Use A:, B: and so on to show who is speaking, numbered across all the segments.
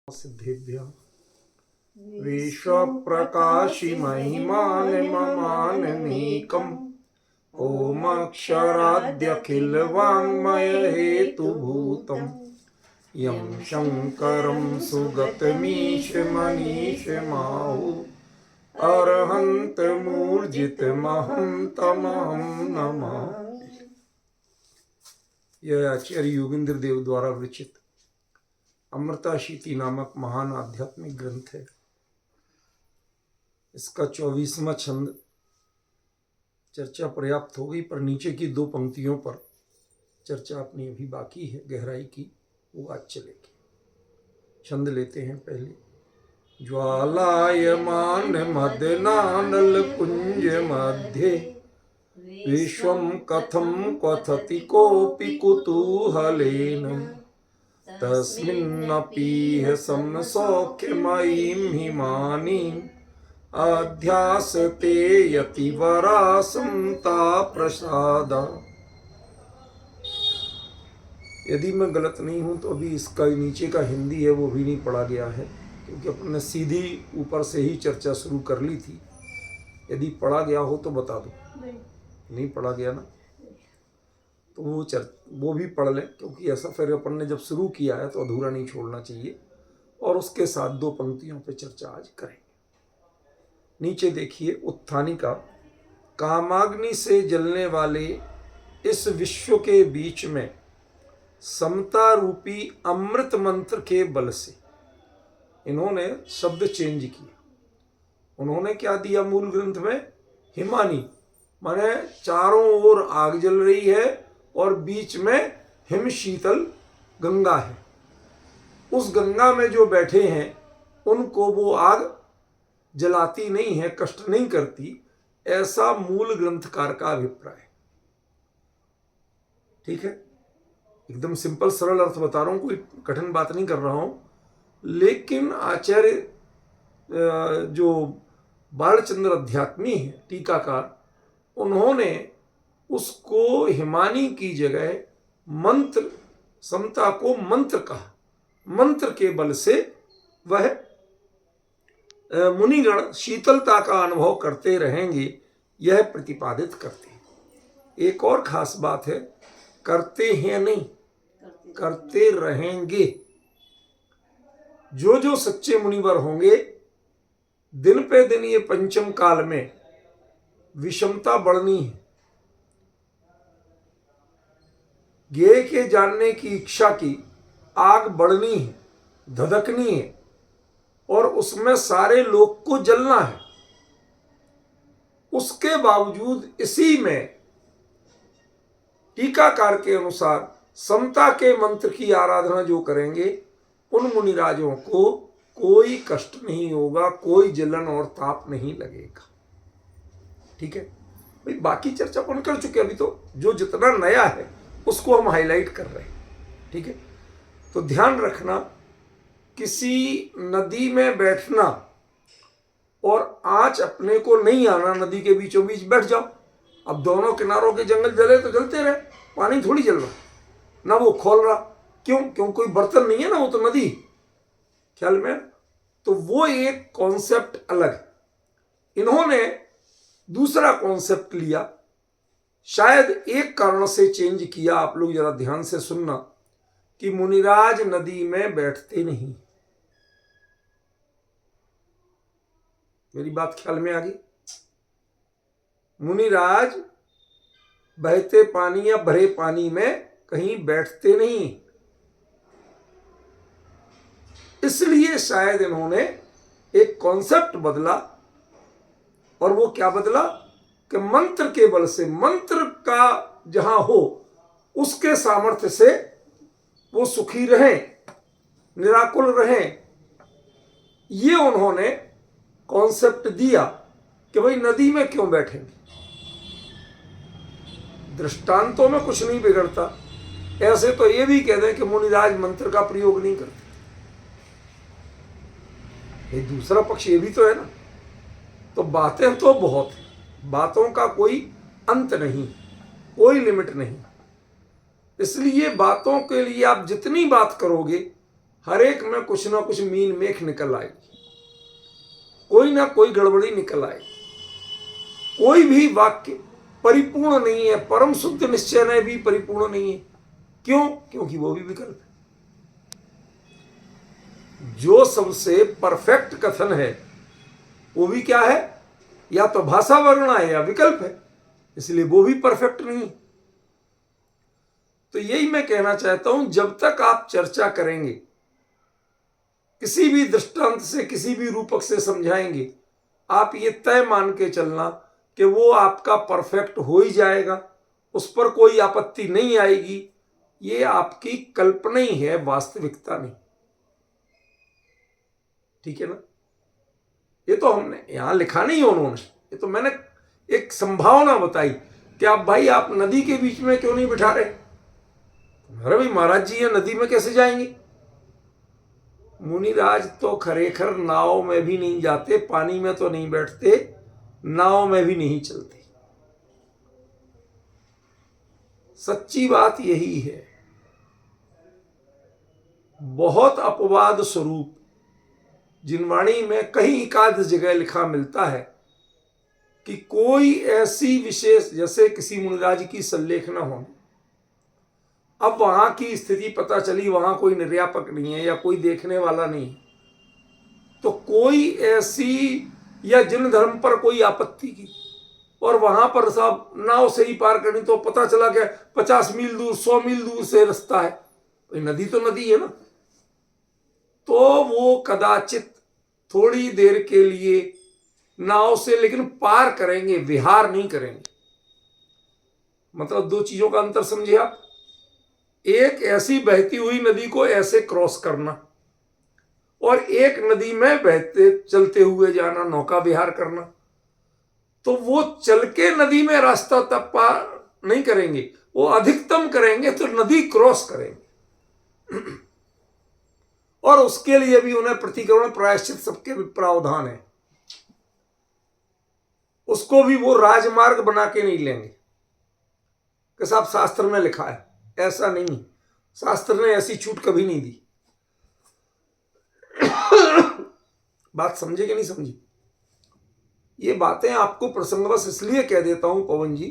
A: सिद्धेभ्यः विश्वप्रकाशि महिमानममानमेकम् ओमक्षराद्यखिलवाङ्मयहेतुभूतम् यं शङ्करं सुगतमीशमनीशमाहु अरहन्तमूर्जितमहं तमहं नमामि। यह आचार्य योगेंद्र देव द्वारा विरचित अमृताशीति नामक महान आध्यात्मिक ग्रंथ है। इसका 24वां छंद चर्चा पर्याप्त हो गई, पर नीचे की दो पंक्तियों पर चर्चा अपनी अभी बाकी है गहराई की, वो आज चलेगी। छंद लेते हैं पहले। ज्वालायमान मदनानल कुंज मध्ये विश्वं कथं क्वथति कोऽपि कुतूहलेन तस्मिन्नपीह समसौख्यमयीं हिमानीम् अध्यासते यतिवरा समता प्रसादा। यदि मैं गलत नहीं हूं तो अभी इसका नहीं का हिंदी है वो भी नहीं पढ़ा गया है, क्योंकि अपने सीधी ऊपर से ही चर्चा शुरू कर ली थी। यदि पढ़ा गया हो तो बता दो। नहीं पढ़ा गया ना, तो वो भी पढ़ लें, क्योंकि ऐसा फिर अपन ने जब शुरू किया है तो अधूरा नहीं छोड़ना चाहिए। और उसके साथ दो पंक्तियों पे चर्चा आज करेंगे। नीचे देखिए, उत्थानिका। कामाग्नि से जलने वाले इस विश्व के बीच में समता रूपी अमृत मंत्र के बल से इन्होंने शब्द चेंज किया। उन्होंने क्या दिया मूल ग्रंथ में? हिमानी, माने चारों ओर आग जल रही है और बीच में हिम शीतल गंगा है। उस गंगा में जो बैठे हैं उनको वो आग जलाती नहीं है, कष्ट नहीं करती, ऐसा मूल ग्रंथकार का अभिप्राय। ठीक है, एकदम सिंपल सरल अर्थ बता रहा हूं, कोई कठिन बात नहीं कर रहा हूं। लेकिन आचार्य जो बालचंद्र अध्यात्मी है टीकाकार, उन्होंने उसको हिमानी की जगह मंत्र, समता को मंत्र कहा। मंत्र के बल से वह मुनिगण शीतलता का अनुभव करते रहेंगे, यह प्रतिपादित करते हैं। एक और खास बात है, करते हैं नहीं, करते रहेंगे। जो जो सच्चे मुनिवर होंगे, दिन पे दिन ये पंचम काल में विषमता बढ़नी है। ज्ञेय के जानने की इच्छा की आग बढ़नी है, धधकनी है, और उसमें सारे लोग को जलना है। उसके बावजूद इसी में टीकाकार के अनुसार समता के मंत्र की आराधना जो करेंगे उन मुनिराजों को कोई कष्ट नहीं होगा, कोई जलन और ताप नहीं लगेगा। ठीक है भाई, बाकी चर्चा अपन कर चुके, अभी तो जो जितना नया है उसको हम हाईलाइट कर रहे हैं। ठीक है, तो ध्यान रखना, किसी नदी में बैठना और आंच अपने को नहीं आना, नदी के बीचों बीच बैठ जाओ। अब दोनों किनारों के जंगल जले तो जलते रहे, पानी थोड़ी जल रहा ना, वो खोल रहा। क्यों कोई बर्तन नहीं है ना, वो तो नदी, ख्याल में। तो वो एक कॉन्सेप्ट अलग है। इन्होंने दूसरा कॉन्सेप्ट लिया, शायद एक कारण से चेंज किया। आप लोग जरा ध्यान से सुनना कि मुनिराज नदी में बैठते नहीं। मेरी बात ख्याल में आ गई? मुनिराज बहते पानी या भरे पानी में कहीं बैठते नहीं। इसलिए शायद इन्होंने एक कॉन्सेप्ट बदला, और वो क्या बदला कि मंत्र के बल से, मंत्र का जहां हो उसके सामर्थ्य से वो सुखी रहें, निराकुल रहें। ये उन्होंने कॉन्सेप्ट दिया कि भाई नदी में क्यों बैठेंगे। दृष्टांतों में कुछ नहीं बिगड़ता। ऐसे तो ये भी कह दें कि मुनिराज मंत्र का प्रयोग नहीं करते। ये दूसरा पक्ष ये भी तो है ना। तो बातें तो बहुत है, बातों का कोई अंत नहीं, कोई लिमिट नहीं। इसलिए बातों के लिए आप जितनी बात करोगे हर एक में कुछ ना कुछ मीन मेख निकल आएगी, कोई ना कोई गड़बड़ी निकल आएगी। कोई भी वाक्य परिपूर्ण नहीं है, परम शुद्ध निश्चय में भी परिपूर्ण नहीं है। क्यों? क्योंकि वो भी विकल्प है। जो सबसे परफेक्ट कथन है वो भी क्या है? या तो भाषा वर्ण है या विकल्प है, इसलिए वो भी परफेक्ट नहीं। तो यही मैं कहना चाहता हूं, जब तक आप चर्चा करेंगे, किसी भी दृष्टांत से, किसी भी रूपक से समझाएंगे, आप ये तय मान के चलना कि वो आपका परफेक्ट हो ही जाएगा, उस पर कोई आपत्ति नहीं आएगी। ये आपकी कल्पना ही है, वास्तविकता नहीं। ठीक है ना? ये तो हमने यहां लिखा नहीं है उन्होंने, ये तो मैंने एक संभावना बताई कि आप भाई, आप नदी के बीच में क्यों नहीं बिठा रहे? अरे भाई, महाराज जी ये नदी में कैसे जाएंगे? मुनिराज तो खरेखर नाव में भी नहीं जाते, पानी में तो नहीं बैठते, नाव में भी नहीं चलते। सच्ची बात यही है। बहुत अपवाद स्वरूप जिनवाणी में कहीं एकाध जगह लिखा मिलता है कि कोई ऐसी विशेष, जैसे किसी मुनिराज की सल्लेख न होने, अब वहां की स्थिति पता चली, वहां कोई निर्यापक नहीं है या कोई देखने वाला नहीं है, तो कोई ऐसी या जिन धर्म पर कोई आपत्ति की और वहां पर साहब नाव से ही पार करनी, तो पता चला कि 50 मील दूर, 100 मील दूर से रास्ता है, नदी तो नदी है ना, तो वो कदाचित थोड़ी देर के लिए नाव से लेकिन पार करेंगे, विहार नहीं करेंगे। मतलब दो चीजों का अंतर समझिए आप। एक ऐसी बहती हुई नदी को ऐसे क्रॉस करना, और एक नदी में बहते चलते हुए जाना, नौका विहार करना। तो वो चल के नदी में रास्ता तब पार नहीं करेंगे, वो अधिकतम करेंगे तो नदी क्रॉस करेंगे। और उसके लिए भी उन्हें प्रतिक्रमण, प्रायश्चित सबके भी प्रावधान है। उसको भी वो राजमार्ग बना के नहीं लेंगे कि साहब शास्त्र में लिखा है, ऐसा नहीं। शास्त्र ने ऐसी छूट कभी नहीं दी। बात समझे कि नहीं समझी? ये बातें आपको प्रसंगवश इसलिए कह देता हूं पवन जी,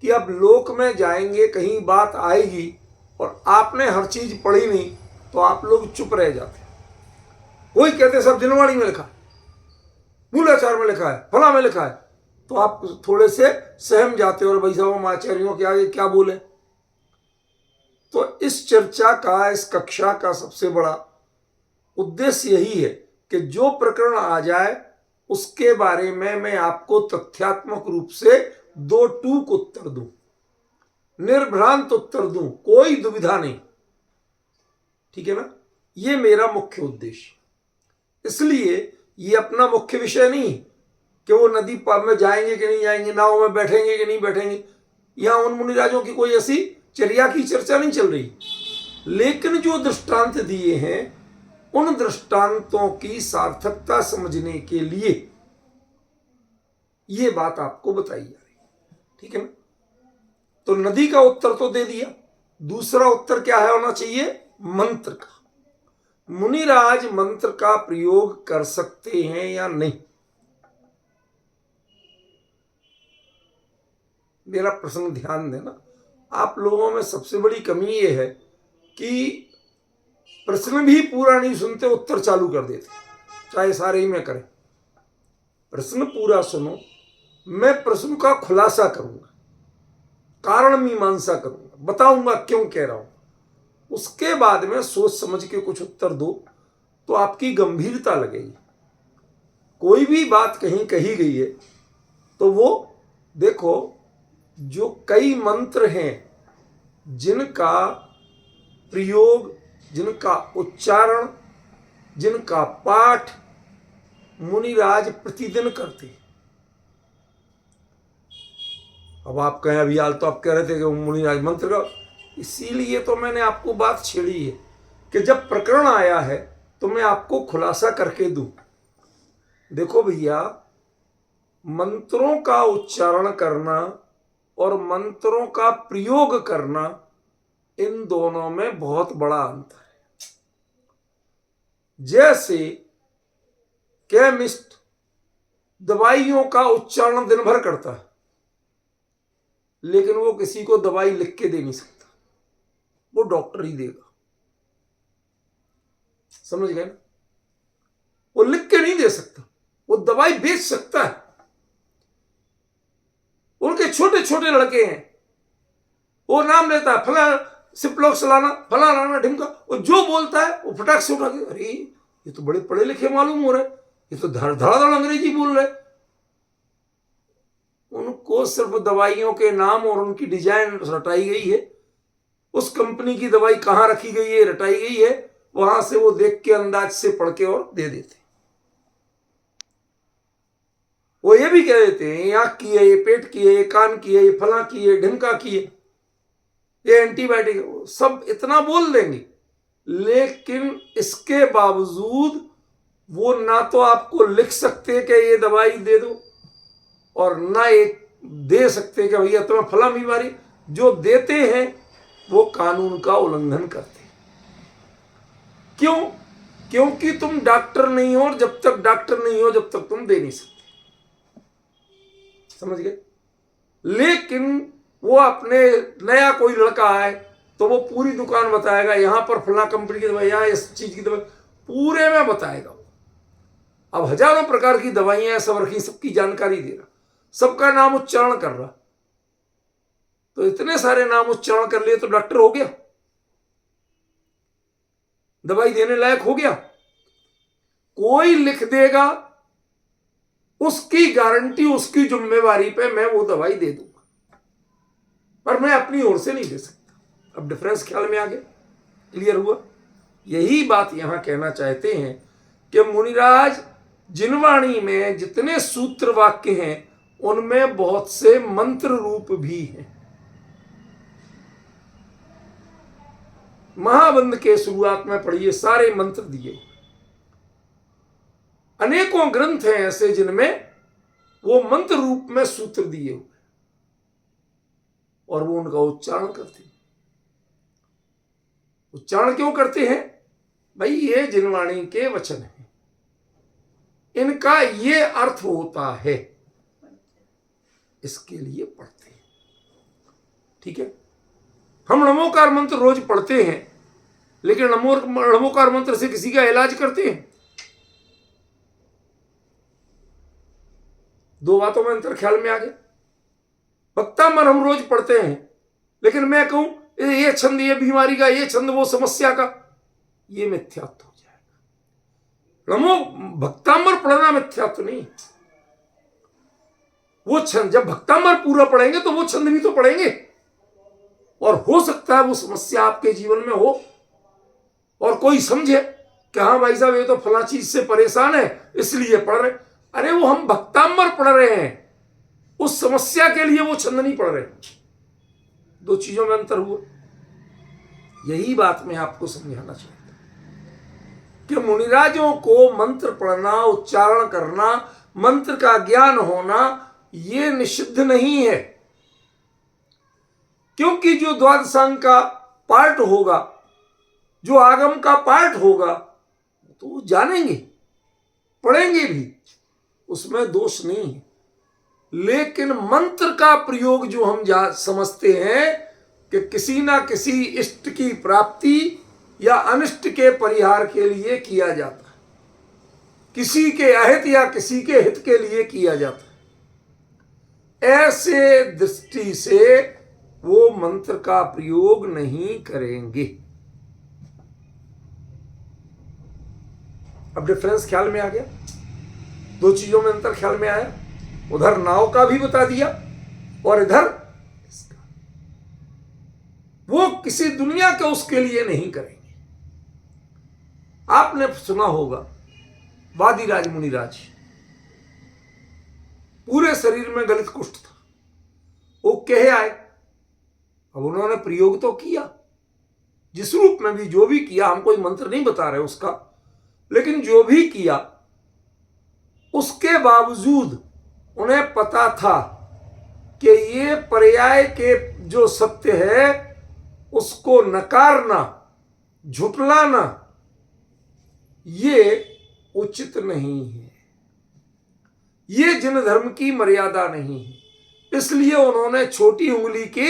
A: कि अब लोक में जाएंगे, कहीं बात आएगी और आपने हर चीज पढ़ी नहीं, तो आप लोग चुप रह जाते। वही कहते सब जिनवाणी में लिखा है, मूलाचार में लिखा है, फला में लिखा है, तो आप थोड़े से सहम जाते हो और भाई साहब हम आचार्यों के आगे क्या बोले। तो इस चर्चा का, इस कक्षा का सबसे बड़ा उद्देश्य यही है कि जो प्रकरण आ जाए उसके बारे में मैं आपको तथ्यात्मक रूप से दो टूक उत्तर दूं, निर्भ्रांत उत्तर दूं, कोई दुविधा नहीं। ठीक है ना? ये मेरा मुख्य उद्देश्य। इसलिए ये अपना मुख्य विषय नहीं कि वो नदी पार में जाएंगे कि नहीं जाएंगे, नाव में बैठेंगे कि नहीं बैठेंगे। यहां उन मुनिराजों की कोई ऐसी चर्या की चर्चा नहीं चल रही, लेकिन जो दृष्टांत दिए हैं उन दृष्टांतों की सार्थकता समझने के लिए ये बात आपको बताई जा रही है। ठीक है ना? तो नदी का उत्तर तो दे दिया। दूसरा उत्तर क्या है होना चाहिए? मंत्र का। मुनिराज मंत्र का प्रयोग कर सकते हैं या नहीं? मेरा प्रश्न ध्यान देना। आप लोगों में सबसे बड़ी कमी यह है कि प्रश्न भी पूरा नहीं सुनते, उत्तर चालू कर देते, चाहे सारे ही में करें। प्रश्न पूरा सुनो, मैं प्रश्न का खुलासा करूंगा, कारण मीमांसा करूंगा, बताऊंगा क्यों कह रहा हूं, उसके बाद में सोच समझ के कुछ उत्तर दो तो आपकी गंभीरता लगेगी। कोई भी बात कहीं कही गई है तो वो देखो, जो कई मंत्र हैं जिनका प्रयोग, जिनका उच्चारण, जिनका पाठ मुनिराज प्रतिदिन करते। अब आप कहें अभी हाल तो आप कह रहे थे कि मुनिराज मंत्र का, इसीलिए तो मैंने आपको बात छेड़ी है कि जब प्रकरण आया है तो मैं आपको खुलासा करके दूं। देखो भैया, मंत्रों का उच्चारण करना और मंत्रों का प्रयोग करना, इन दोनों में बहुत बड़ा अंतर है। जैसे केमिस्ट दवाइयों का उच्चारण दिन भर करता है, लेकिन वो किसी को दवाई लिख के दे नहीं सकता, वो डॉक्टर ही देगा। समझ गए ना? वो लिख के नहीं दे सकता, वो दवाई बेच सकता है। उनके छोटे छोटे लड़के हैं, वो नाम लेता है फला सिप्लॉक्स लाना, फला लाना, ढिमका, वो जो बोलता है वो फटाक से उठा के, अरे ये तो बड़े पढ़े लिखे मालूम हो रहे, ये तो धड़ाधड़ अंग्रेजी बोल रहे। उनको सिर्फ दवाइयों के नाम और उनकी डिजाइन रटाई गई है, उस कंपनी की दवाई कहां रखी गई है रटाई गई है, वहां से वो देख के अंदाज से पढ़ के और दे देते। वो ये भी कह देते हैं ये आंख की है, ये पेट की है, ये कान की है, ये फला की है, ढिमका की है, ये एंटीबायोटिक, सब इतना बोल देंगे। लेकिन इसके बावजूद वो ना तो आपको लिख सकते कि ये दवाई दे दो, और ना एक दे सकते कि भैया तुम्हें फला बीमारी। जो देते हैं वो कानून का उल्लंघन करते हैं। क्यों? क्योंकि तुम डॉक्टर नहीं हो, और जब तक डॉक्टर नहीं हो जब तक तुम दे नहीं सकते। समझ गए? लेकिन वो अपने नया कोई लड़का आए तो वो पूरी दुकान बताएगा, यहां पर फला कंपनी की दवाई, यहां इस चीज की दवाई, पूरे में बताएगा। अब हजारों प्रकार की दवाइयां सब रखी, सबकी जानकारी दे रहा, सबका नाम उच्चारण कर रहा। तो इतने सारे नाम उच्चारण कर लिए तो डॉक्टर हो गया, दवाई देने लायक हो गया? कोई लिख देगा, उसकी गारंटी, उसकी जिम्मेवारी पे मैं वो दवाई दे दूंगा, पर मैं अपनी ओर से नहीं दे सकता। अब डिफरेंस ख्याल में आ गया? क्लियर हुआ? यही बात यहां कहना चाहते हैं कि मुनिराज, जिनवाणी में जितने सूत्र वाक्य हैं उनमें बहुत से मंत्र रूप भी हैं। महाबंध के शुरुआत में पढ़िए, सारे मंत्र दिए। अनेकों ग्रंथ हैं ऐसे जिनमें वो मंत्र रूप में सूत्र दिए हुए और वो उनका उच्चारण करते हैं। उच्चारण क्यों करते हैं? भाई ये जिनवाणी के वचन हैं, इनका ये अर्थ होता है, इसके लिए पढ़ते हैं। ठीक है? हम नमोकार मंत्र रोज पढ़ते हैं, लेकिन नमोकार मंत्र से किसी का इलाज करते हैं? दो बातों में अंतर ख्याल में आ गया। भक्तामर हम रोज पढ़ते हैं, लेकिन मैं कहूं ये छंद ये बीमारी का, ये छंद वो समस्या का, ये मिथ्यात्व हो जाएगा। नमो भक्तामर पढ़ना मिथ्यात्व नहीं। वो छंद जब भक्तामर पूरा पढ़ेंगे तो वो छंद भी तो पढ़ेंगे, और हो सकता है वो समस्या आपके जीवन में हो और कोई समझे कि हाँ भाई साहब ये तो फला चीज से परेशान है इसलिए पढ़ रहे। अरे वो हम भक्तांबर पढ़ रहे हैं, उस समस्या के लिए वो छंद नहीं पढ़ रहे। दो चीजों में अंतर हुआ। यही बात मैं आपको समझाना चाहता हूं कि मुनिराजों को मंत्र पढ़ना, उच्चारण करना, मंत्र का ज्ञान होना ये निषिद्ध नहीं है। क्योंकि जो द्वादशांग का पार्ट होगा, जो आगम का पार्ट होगा, तो जानेंगे, पढ़ेंगे भी, उसमें दोष नहीं है। लेकिन मंत्र का प्रयोग जो हम समझते हैं कि किसी ना किसी इष्ट की प्राप्ति या अनिष्ट के परिहार के लिए किया जाता है, किसी के अहित या किसी के हित के लिए किया जाता है, ऐसे दृष्टि से वो मंत्र का प्रयोग नहीं करेंगे। अब डिफरेंस ख्याल में आ गया? दो चीजों में अंतर ख्याल में आया। उधर नाव का भी बता दिया और इधर इसका। वो किसी दुनिया के उसके लिए नहीं करेंगे। आपने सुना होगा वादिराज मुनिराज, पूरे शरीर में गलित कुष्ठ था, वो कहे आए। अब उन्होंने प्रयोग तो किया, जिस रूप में भी जो भी किया, हम कोई मंत्र नहीं बता रहे उसका, लेकिन जो भी किया उसके बावजूद उन्हें पता था कि ये पर्याय के जो सत्य है उसको नकारना, झुटलाना, ये उचित नहीं है, ये जिन धर्म की मर्यादा नहीं है। इसलिए उन्होंने छोटी उंगली के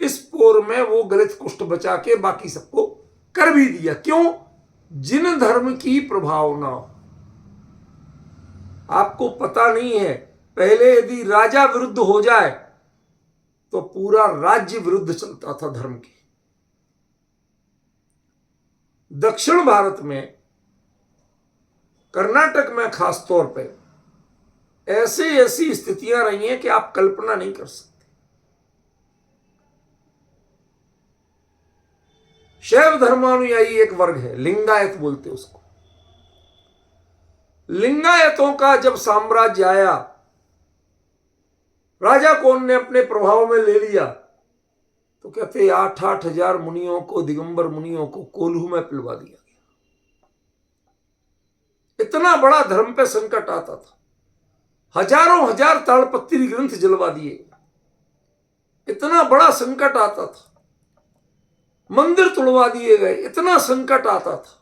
A: इस पोर में वो गलत कुष्ठ बचा के बाकी सबको कर भी दिया। क्यों? जिन धर्म की प्रभावना। आपको पता नहीं है, पहले यदि राजा विरुद्ध हो जाए तो पूरा राज्य विरुद्ध चलता था धर्म के। दक्षिण भारत में, कर्नाटक में खास तौर पे ऐसी ऐसी स्थितियां रही हैं कि आप कल्पना नहीं कर सकते। शैव धर्मानुयायी एक वर्ग है, लिंगायत बोलते उसको। लिंगायतों का जब साम्राज्य आया, राजा कौन ने अपने प्रभाव में ले लिया, तो कहते 8-8 हजार मुनियों को, दिगंबर मुनियों को कोल्हू में पिलवा दिया गया। इतना बड़ा धर्म पे संकट आता था, हजारों हजार ताड़पत्री ग्रंथ जलवा दिए, इतना बड़ा संकट आता था, मंदिर तोड़वा दिए गए, इतना संकट आता था।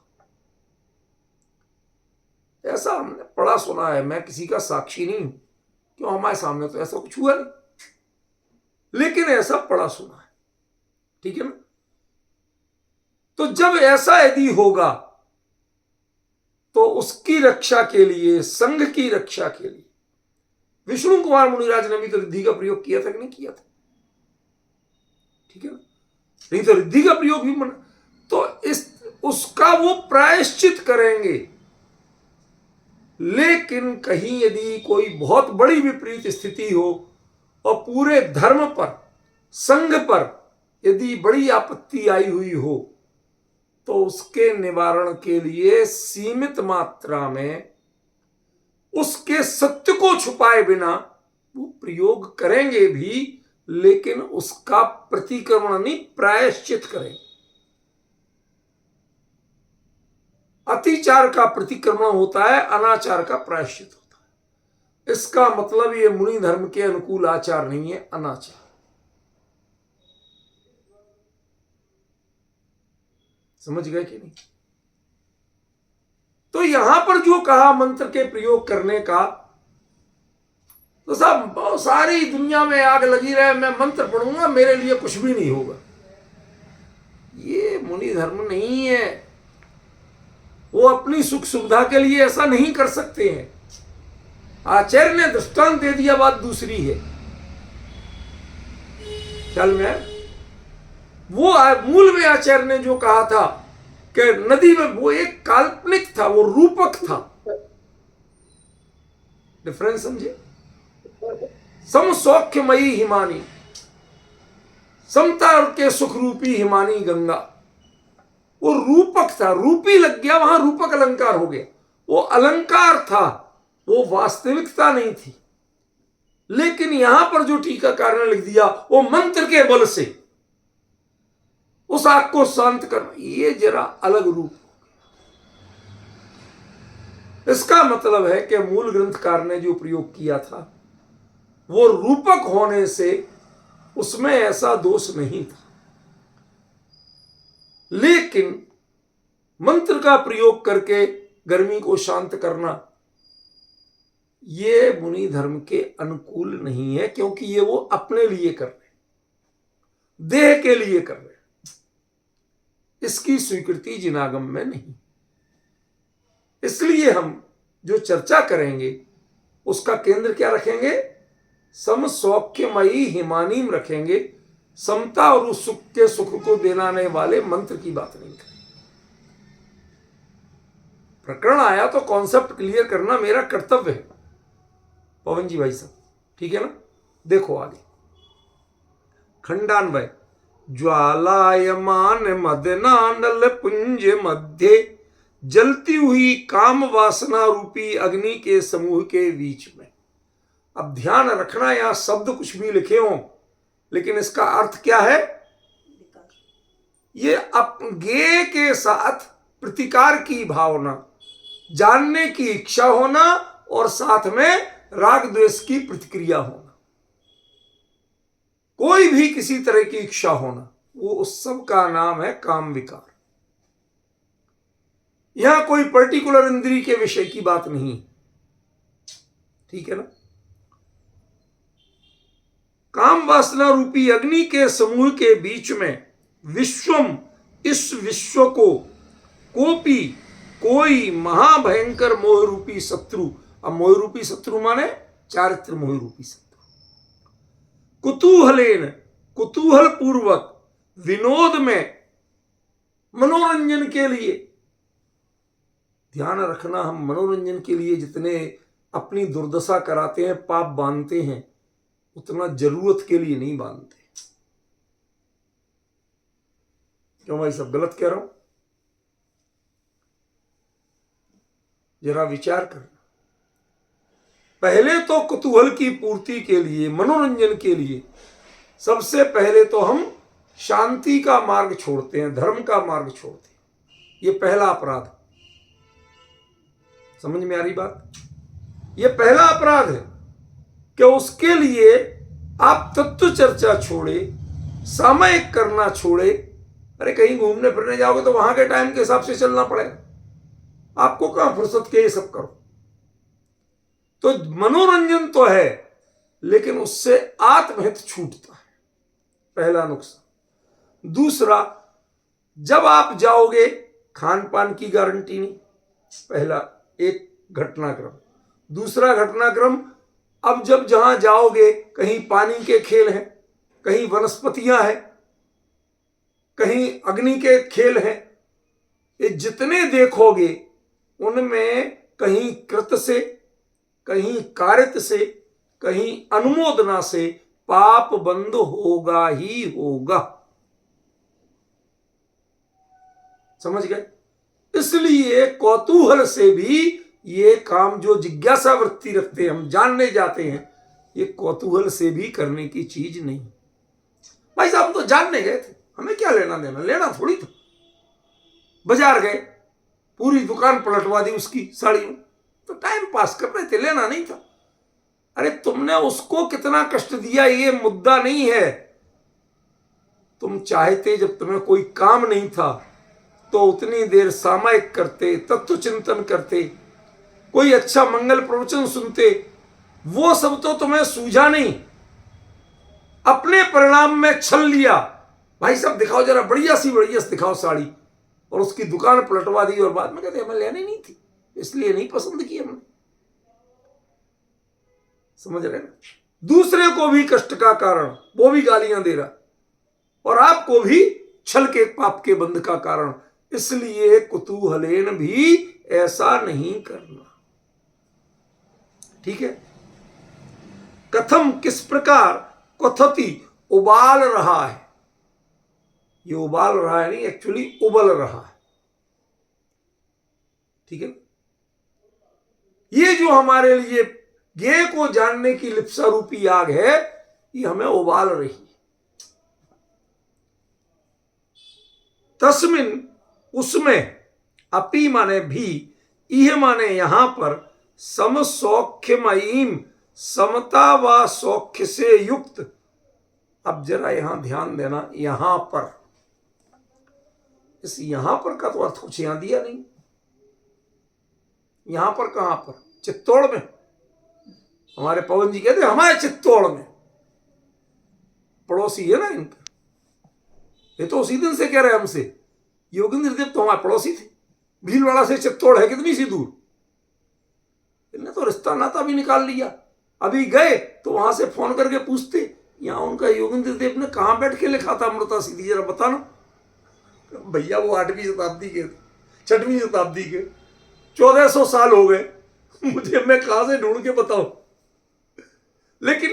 A: ऐसा हमने पढ़ा सुना है, मैं किसी का साक्षी नहीं हूं, क्यों हमारे सामने तो ऐसा कुछ हुआ नहीं, लेकिन ऐसा पढ़ा सुना है। ठीक है ना? तो जब ऐसा यदि होगा तो उसकी रक्षा के लिए, संघ की रक्षा के लिए विष्णु कुमार मुनिराज ने भी तो रिद्धि का प्रयोग किया था कि नहीं किया था? ठीक है ना? नहीं तो रिद्धि का प्रयोग भी मना, तो उसका वो प्रायश्चित करेंगे। लेकिन कहीं यदि कोई बहुत बड़ी विपरीत स्थिति हो और पूरे धर्म पर, संघ पर यदि बड़ी आपत्ति आई हुई हो, तो उसके निवारण के लिए सीमित मात्रा में उसके सत्य को छुपाए बिना वो प्रयोग करेंगे भी, लेकिन उसका प्रतिक्रमण नहीं, प्रायश्चित करेंगे। अतिचार का प्रतिक्रमण होता है, अनाचार का प्रायश्चित होता है। इसका मतलब ये मुनि धर्म के अनुकूल आचार नहीं है, अनाचार। समझ गए कि नहीं? तो यहां पर जो कहा मंत्र के प्रयोग करने का, तो सब सारी दुनिया में आग लगी रहे, मैं मंत्र पढ़ूंगा मेरे लिए कुछ भी नहीं होगा, ये मुनि धर्म नहीं है। वो अपनी सुख सुविधा के लिए ऐसा नहीं कर सकते हैं। आचार्य ने दृष्टांत दे दिया, बात दूसरी है। ख्याल में वो मूल में आचार्य ने जो कहा था कि नदी में, वो एक काल्पनिक था, वो रूपक था। डिफरेंस समझे? सम सौख्यमयी हिमानी, समता के सुख रूपी हिमानी गंगा, वो रूपक था, रूपी लग गया, वहां रूपक अलंकार हो गया। वो अलंकार था, वो वास्तविकता नहीं थी। लेकिन यहां पर जो टीकाकार ने लिख दिया, वो मंत्र के बल से उस आग को शांत करना, ये जरा अलग रूप। इसका मतलब है कि मूल ग्रंथकार ने जो प्रयोग किया था वो रूपक होने से उसमें ऐसा दोष नहीं था, लेकिन मंत्र का प्रयोग करके गर्मी को शांत करना ये मुनि धर्म के अनुकूल नहीं है, क्योंकि ये वो अपने लिए कर रहे, देह के लिए कर रहे। इसकी स्वीकृति जिनागम में नहीं। इसलिए हम जो चर्चा करेंगे उसका केंद्र क्या रखेंगे? सम सौख्यमयी हिमानीम रखेंगे। समता और उस सुख के सुख को देने वाले मंत्र की बात नहीं करेंगे। प्रकरण आया तो कॉन्सेप्ट क्लियर करना मेरा कर्तव्य है, पवन जी भाई साहब, ठीक है ना? देखो आगे खंडान्वय। ज्वालायमान मदनानल पुंज मध्य, जलती हुई काम वासना रूपी अग्नि के समूह के बीच में। अब ध्यान रखना, यहां शब्द कुछ भी लिखे हों, लेकिन इसका अर्थ क्या है? ये गे के साथ प्रतिकार की भावना, जानने की इच्छा होना और साथ में राग द्वेष की प्रतिक्रिया होना, कोई भी किसी तरह की इच्छा होना, वो उस सब का नाम है काम विकार। यहां कोई पर्टिकुलर इंद्रिय के विषय की बात नहीं, ठीक है ना। काम वासना रूपी अग्नि के समूह के बीच में विश्वम, इस विश्व को, कोपी, कोई महाभयंकर मोह रूपी शत्रु। अब मोह रूपी शत्रु माने चारित्र मोह रूपी शत्रु। कुतूहलेन, कुतूहल पूर्वक, विनोद में, मनोरंजन के लिए। ध्यान रखना, हम मनोरंजन के लिए जितने अपनी दुर्दशा कराते हैं, पाप बांधते हैं, उतना जरूरत के लिए नहीं बांधते। क्यों भाई, सब गलत कह रहा हूं? जरा विचार करना। पहले तो कुतूहल की पूर्ति के लिए, मनोरंजन के लिए, सबसे पहले तो हम शांति का मार्ग छोड़ते हैं, धर्म का मार्ग छोड़ते हैं। ये पहला अपराध। समझ में आ रही बात? ये पहला अपराध है कि उसके लिए आप तत्व चर्चा छोड़े, सामयिक करना छोड़े। अरे कहीं घूमने फिरने जाओगे तो वहां के टाइम के हिसाब से चलना पड़ेगा, आपको कहां फुर्सत के ये सब करो। तो मनोरंजन तो है, लेकिन उससे आत्महित छूटता है, पहला नुकसान। दूसरा, जब आप जाओगे, खान पान की गारंटी नहीं, पहला एक घटनाक्रम। दूसरा घटनाक्रम, अब जब जहां जाओगे, कहीं पानी के खेल हैं, कहीं वनस्पतियां हैं, कहीं अग्नि के खेल हैं। ये जितने देखोगे उनमें कहीं कृत से, कहीं कारित से, कहीं अनुमोदना से पाप बंद होगा ही होगा। समझ गए? इसलिए कौतूहल से भी ये काम, जो जिज्ञासा वृत्ति रखते हैं, हम जानने जाते हैं, ये कौतूहल से भी करने की चीज नहीं। भाई साहब, हम तो जानने गए थे, हमें क्या लेना देना, लेना थोड़ी था। बाजार गए, पूरी दुकान पलटवा दी उसकी साड़ी में, तो टाइम पास कर रहे थे, लेना नहीं था। अरे तुमने उसको कितना कष्ट दिया, ये मुद्दा नहीं है। तुम चाहते, जब तुम्हें कोई काम नहीं था तो उतनी देर सामयिक करते, तत्व चिंतन करते, कोई अच्छा मंगल प्रवचन सुनते। वो सब तो तुम्हें सूझा नहीं, अपने परिणाम में छल लिया। भाई साहब दिखाओ जरा, बढ़िया सी दिखाओ साड़ी, और उसकी दुकान पलटवा दी, और बाद में कहते हमें लेनी नहीं थी, इसलिए नहीं पसंद की हमने। समझ रहे ना? दूसरे को भी कष्ट का कारण, वो भी गालियां दे रहा, और आपको भी छल के पाप के बंध का कारण। इसलिए कुतूहलेन भी ऐसा नहीं करना, ठीक है। कथम, किस प्रकार, कथति, उबाल रहा है। ये उबाल रहा है नहीं, एक्चुअली उबल रहा है, ठीक है। ये जो हमारे लिए ज्ञेय को जानने की लिप्सा रूपी आग है, ये हमें उबाल रही है। तस्मिन, उसमें, अपि माने भी, इह माने यहां पर, सम सौख्यमयीम, समता व सौख्य से युक्त। अब जरा यहां ध्यान देना, यहां पर, इस यहां पर का तो अर्थ कुछ यहां दिया नहीं। यहां पर कहां पर? चित्तौड़ में। हमारे पवन जी कहते हमारे चित्तौड़ में, पड़ोसी है ना इनका। ये तो उसी दिन से कह रहे हमसे, योगेंद्र देव तो हमारे पड़ोसी थे। भीलवाड़ा से चित्तौड़ है कितनी सी दूर, इन्हें तो रिश्ता नाता भी निकाल लिया। अभी गए तो वहां से फोन करके पूछते, यहाँ उनका योगेंद्र देव ने कहां बैठ के लिखा था अमृता सीधी, जरा बताना। भैया वो 8वीं शताब्दी के, 6वीं शताब्दी के, 1400 साल हो गए, मुझे मैं कहां से ढूंढ के बताऊं। लेकिन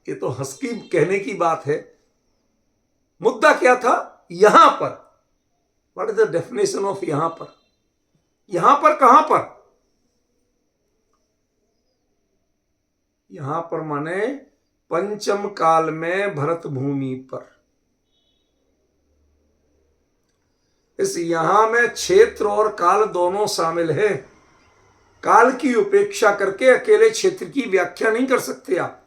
A: ये तो हंस की कहने की बात है। मुद्दा क्या था? यहां पर, what is the definition of यहां पर? यहां पर कहां पर? यहां पर माने पंचम काल में भरत भूमि पर। इस यहां में क्षेत्र और काल दोनों शामिल है। काल की उपेक्षा करके अकेले क्षेत्र की व्याख्या नहीं कर सकते आप,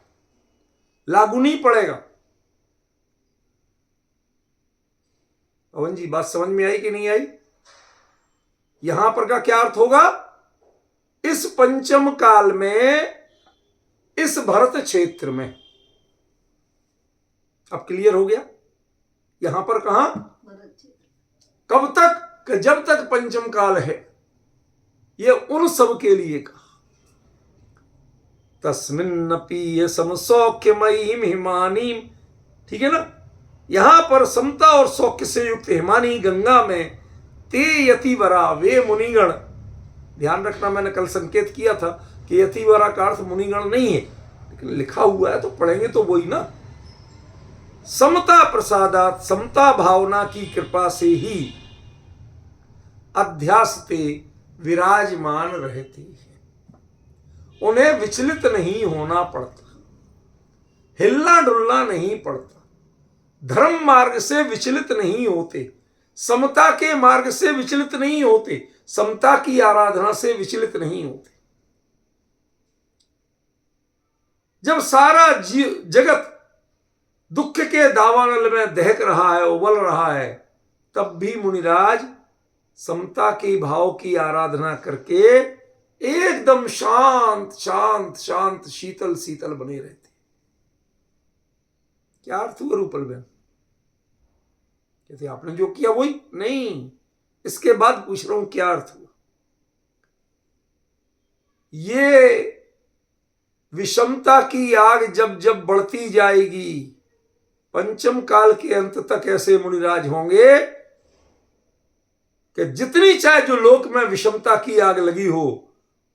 A: लागू नहीं पड़ेगा। पवन जी बात समझ में आई कि नहीं आई? यहां पर का क्या अर्थ होगा? इस पंचम काल में, इस भरत क्षेत्र में। अब क्लियर हो गया? यहां पर कहां? कब तक? जब तक पंचम काल है। ये उन सब के लिए कहा। तस्मिन्नपि समसौख्यमयी हिमानी, ठीक है ना? यहां पर समता और सौख्य से युक्त हिमानी गंगा में ते यतिवरा, वे मुनिगण। ध्यान रखना, मैंने कल संकेत किया था कि यतिवरा का अर्थ मुनिगण नहीं है, लेकिन लिखा हुआ है तो पढ़ेंगे तो वही ना। समता प्रसादात, समता भावना की कृपा से ही अध्यासते विराजमान रहती है। उन्हें विचलित नहीं होना पड़ता, हिलना डुलना नहीं पड़ता, धर्म मार्ग से विचलित नहीं होते, समता के मार्ग से विचलित नहीं होते, समता की आराधना से विचलित नहीं होते। जब सारा जगत दुख के दावानल में दहक रहा है, उबल रहा है, तब भी मुनिराज समता के भाव की आराधना करके एकदम शांत शांत शांत, शीतल शीतल बने रहते। क्या अर्थ हुआ रूपल बहन? कहते आपने जो किया वही नहीं, इसके बाद पूछ रहा हूं क्या अर्थ हुआ। ये विषमता की आग जब जब बढ़ती जाएगी, पंचम काल के अंत तक ऐसे मुनिराज होंगे कि जितनी चाहे जो लोक में विषमता की आग लगी हो,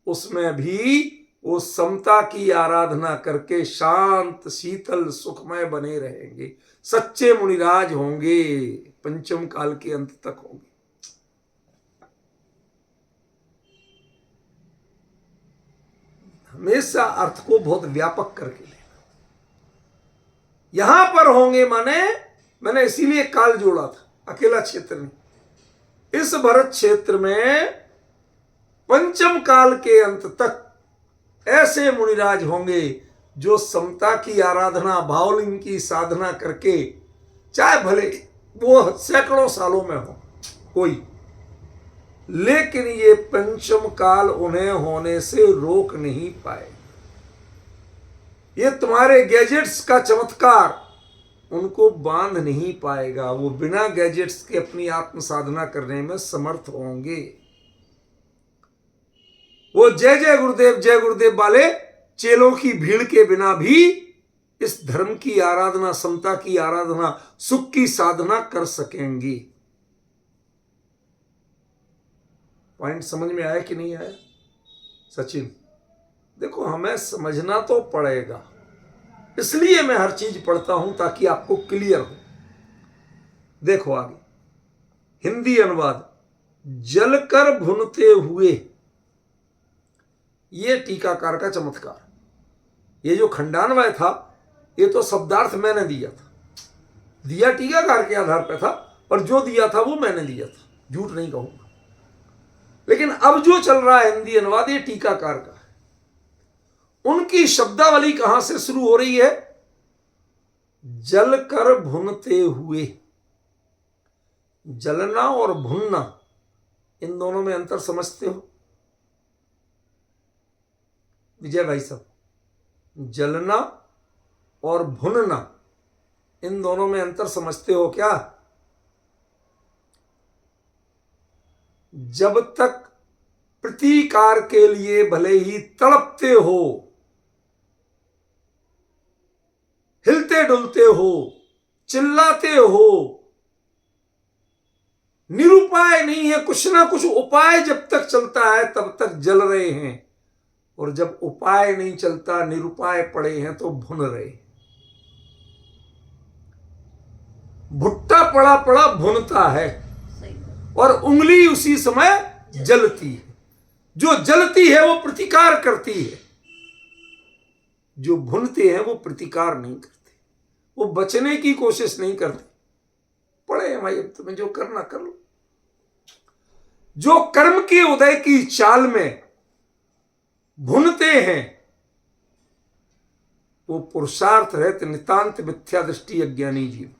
A: उसमें भी वो समता की आराधना करके शांत शीतल सुखमय बने रहेंगे। सच्चे मुनिराज होंगे, पंचम काल के अंत तक होंगे। हमेशा अर्थ को बहुत व्यापक करके लेना। यहां पर होंगे माने, मैंने इसीलिए काल जोड़ा था, अकेला क्षेत्र नहीं। इस भरत क्षेत्र में पंचम काल के अंत तक ऐसे मुनिराज होंगे जो समता की आराधना, भावलिंग की साधना करके, चाहे भले वो सैकड़ों सालों में हो कोई, लेकिन ये पंचम काल उन्हें होने से रोक नहीं पाए। ये तुम्हारे गैजेट्स का चमत्कार उनको बांध नहीं पाएगा। वो बिना गैजेट्स के अपनी आत्म साधना करने में समर्थ होंगे। वो जय गुरुदेव वाले चेलों की भीड़ के बिना भी इस धर्म की आराधना, समता की आराधना, सुख की साधना कर सकेंगे। पॉइंट समझ में आया कि नहीं आया? सचिन, देखो हमें समझना तो पड़ेगा, इसलिए मैं हर चीज पढ़ता हूं ताकि आपको क्लियर हो। देखो आगे हिंदी अनुवाद, जलकर भुनते हुए, ये टीकाकार का चमत्कार। ये जो खंडान्वय था, ये तो शब्दार्थ मैंने दिया था, दिया टीकाकार के आधार पर था, पर जो दिया था वो मैंने दिया था, झूठ नहीं कहूंगा। लेकिन अब जो चल रहा है हिंदी अनुवाद, ये टीकाकार का है। उनकी शब्दावली कहां से शुरू हो रही है? जल कर भुनते हुए। जलना और भुनना, इन दोनों में अंतर समझते हो विजय भाई साहब? जलना और भुनना, इन दोनों में अंतर समझते हो क्या? जब तक प्रतीकार के लिए भले ही तड़पते हो, हिलते डुलते हो, चिल्लाते हो, निरुपाय नहीं है, कुछ ना कुछ उपाय जब तक चलता है तब तक जल रहे हैं, और जब उपाय नहीं चलता, निरुपाय पड़े हैं तो भुन रहे। भुट्टा पड़ा पड़ा भुनता है और उंगली उसी समय जलती है। जो जलती है वो प्रतिकार करती है, जो भुनते हैं वो प्रतिकार नहीं करते, वो बचने की कोशिश नहीं करते। पड़े हैं भाई, अब तुम्हें जो करना कर लो। जो कर्म के उदय की चाल में भुनते हैं वो पुरुषार्थ रहित नितांत मिथ्या दृष्टि अज्ञानी जीव।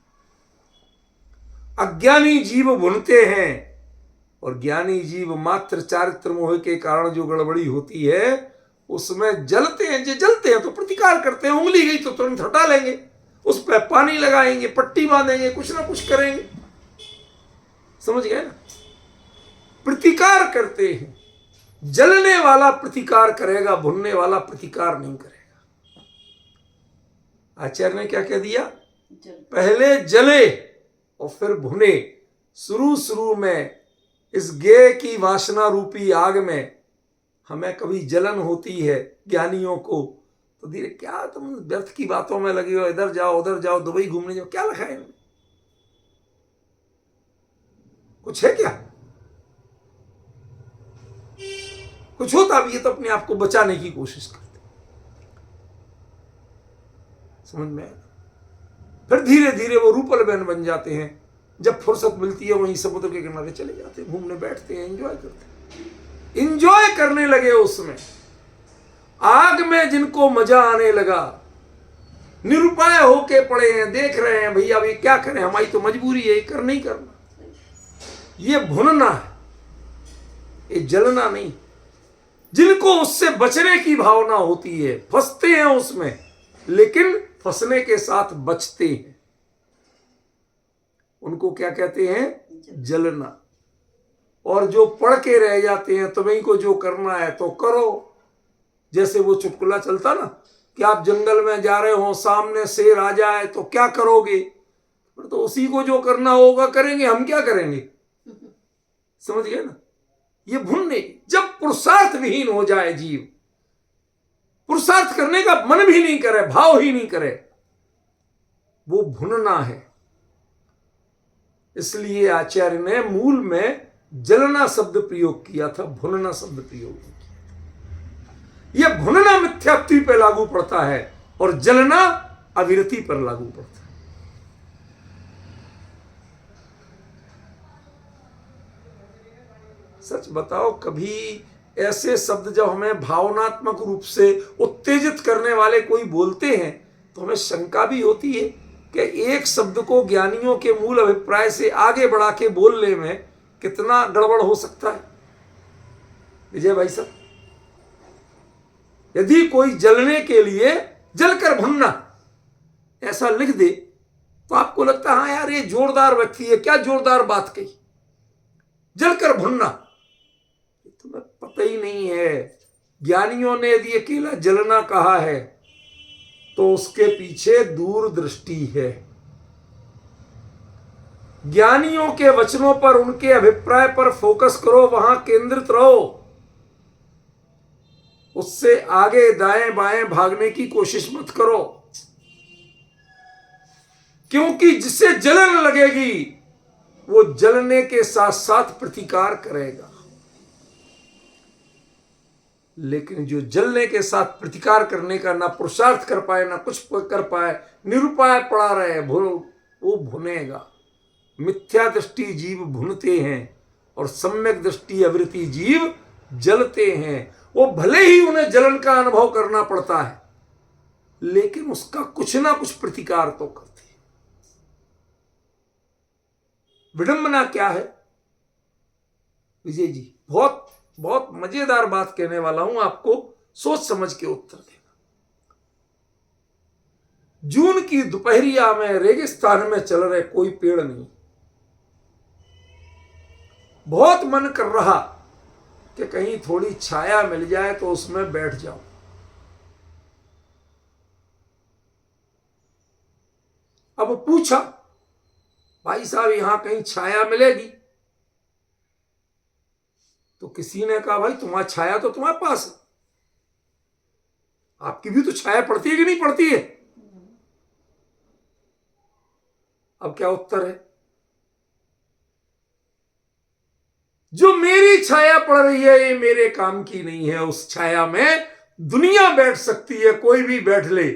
A: अज्ञानी जीव भुनते हैं और ज्ञानी जीव मात्र चारित्र मोह के कारण जो गड़बड़ी होती है उसमें जलते हैं। जो जलते हैं तो प्रतिकार करते हैं, उंगली गई तो तुरंत हटा लेंगे, उस पर पानी लगाएंगे, पट्टी बांधेंगे, कुछ ना कुछ करेंगे। समझ गए ना? प्रतिकार करते हैं। जलने वाला प्रतिकार करेगा, भुनने वाला प्रतिकार नहीं करेगा। आचार्य ने क्या कह दिया? पहले जले और फिर भुने। शुरू में इस गेय की वासना रूपी आग में हमें कभी जलन होती है ज्ञानियों को, तो धीरे क्या तुम व्यर्थ की बातों में लगे हो, इधर जाओ उधर जाओ, दुबई घूमने जाओ, क्या लिखा है? कुछ है क्या? कुछ होता भी है तो अपने आप को बचाने की कोशिश करते। समझ में? फिर धीरे धीरे वो रूपल बहन बन जाते हैं। जब फुर्सत मिलती है वहीं समुद्र के किनारे चले जाते हैं, घूमने बैठते हैं, एंजॉय करते हैं। एंजॉय करने लगे उसमें। आग में जिनको मजा आने लगा, निरुपाय होके पड़े हैं, देख रहे हैं भैया अभी क्या करें, हमारी तो मजबूरी है, कर नहीं करना। ये भुनना है, ये जलना नहीं। जिनको उससे बचने की भावना होती है, फंसते हैं उसमें, लेकिन फंसने के साथ बचते हैं, उनको क्या कहते हैं? जलना। और जो पढ़ के रह जाते हैं, तुम्हें को जो करना है तो करो। जैसे वो चुटकुला चलता ना कि आप जंगल में जा रहे हो, सामने शेर आ जाए तो क्या करोगे? तो उसी को जो करना होगा करेंगे, हम क्या करेंगे? समझ गए ना? ये भुनने। जब पुरुषार्थ विहीन हो जाए जीव, पुरुषार्थ करने का मन भी नहीं करे, भाव ही नहीं करे, वो भुनना है। इसलिए आचार्य ने मूल में जलना शब्द प्रयोग किया था, भुनना शब्द प्रयोग नहीं किया। यह भुनना मिथ्यात्व पे लागू पड़ता है और जलना अविरति पर लागू पड़ता है। सच बताओ, कभी ऐसे शब्द जब हमें भावनात्मक रूप से उत्तेजित करने वाले कोई बोलते हैं तो हमें शंका भी होती है कि एक शब्द को ज्ञानियों के मूल अभिप्राय से आगे बढ़ा के बोलने में कितना गड़बड़ हो सकता है। विजय भाई साहब, यदि कोई जलने के लिए जलकर भुनना ऐसा लिख दे तो आपको लगता है हाँ यार ये जोरदार व्यक्ति है, क्या जोरदार बात कही, जलकर भुनना। तुम्हें पता ही नहीं है, ज्ञानियों ने यदि अकेला जलना कहा है तो उसके पीछे दूरदृष्टि है। ज्ञानियों के वचनों पर, उनके अभिप्राय पर फोकस करो, वहां केंद्रित रहो, उससे आगे दाएं बाएं भागने की कोशिश मत करो, क्योंकि जिसे जलन लगेगी वो जलने के साथ साथ प्रतिकार करेगा। लेकिन जो जलने के साथ प्रतिकार करने का ना पुरुषार्थ कर पाए, ना कुछ कर पाए, निरुपाय पड़ा रहे, वो भुनेगा। मिथ्या दृष्टि जीव भुनते हैं और सम्यक दृष्टि अवृत्ति जीव जलते हैं। वो भले ही उन्हें जलन का अनुभव करना पड़ता है, लेकिन उसका कुछ ना कुछ प्रतिकार तो करते हैं। विडंबना क्या है विजय जी? बहुत बहुत मजेदार बात कहने वाला हूं आपको, सोच समझ के उत्तर देना। जून की दोपहरिया में रेगिस्तान में चल रहे कोई पेड़ नहीं, बहुत मन कर रहा कि कहीं थोड़ी छाया मिल जाए तो उसमें बैठ जाओ। अब पूछा, भाई साहब यहां कहीं छाया मिलेगी? तो किसी ने कहा भाई तुम्हारी छाया तो तुम्हारे पास है, आपकी भी तो छाया पड़ती है कि नहीं पड़ती है? अब क्या उत्तर है? जो मेरी छाया पड़ रही है ये मेरे काम की नहीं है। उस छाया में दुनिया बैठ सकती है, कोई भी बैठ ले,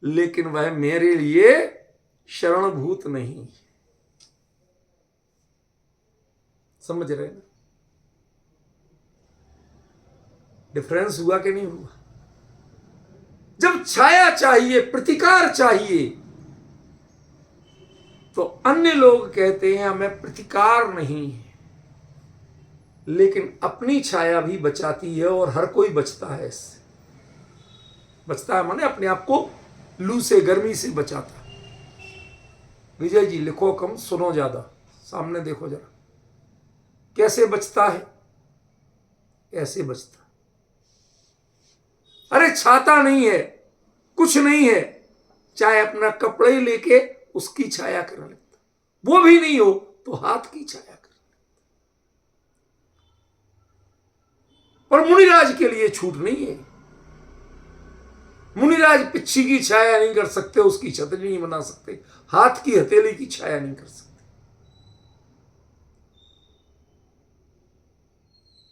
A: लेकिन वह मेरे लिए शरणभूत नहीं। समझ रहे ना? डिफरेंस हुआ कि नहीं हुआ? जब छाया चाहिए, प्रतिकार चाहिए, तो अन्य लोग कहते हैं हमें प्रतिकार नहीं है, लेकिन अपनी छाया भी बचाती है और हर कोई बचता है इससे। बचता है माने अपने आप को लू से, गर्मी से बचाता है। विजय जी लिखो कम, सुनो ज्यादा, सामने देखो जरा, कैसे बचता है? ऐसे बचता है। अरे छाता नहीं है, कुछ नहीं है, चाहे अपना कपड़े लेके उसकी छाया कर लेता, वो भी नहीं हो तो हाथ की छाया कर। और मुनिराज के लिए छूट नहीं है। मुनिराज पिच्छी की छाया नहीं कर सकते, उसकी छतरी नहीं बना सकते, हाथ की हथेली की छाया नहीं कर सकते,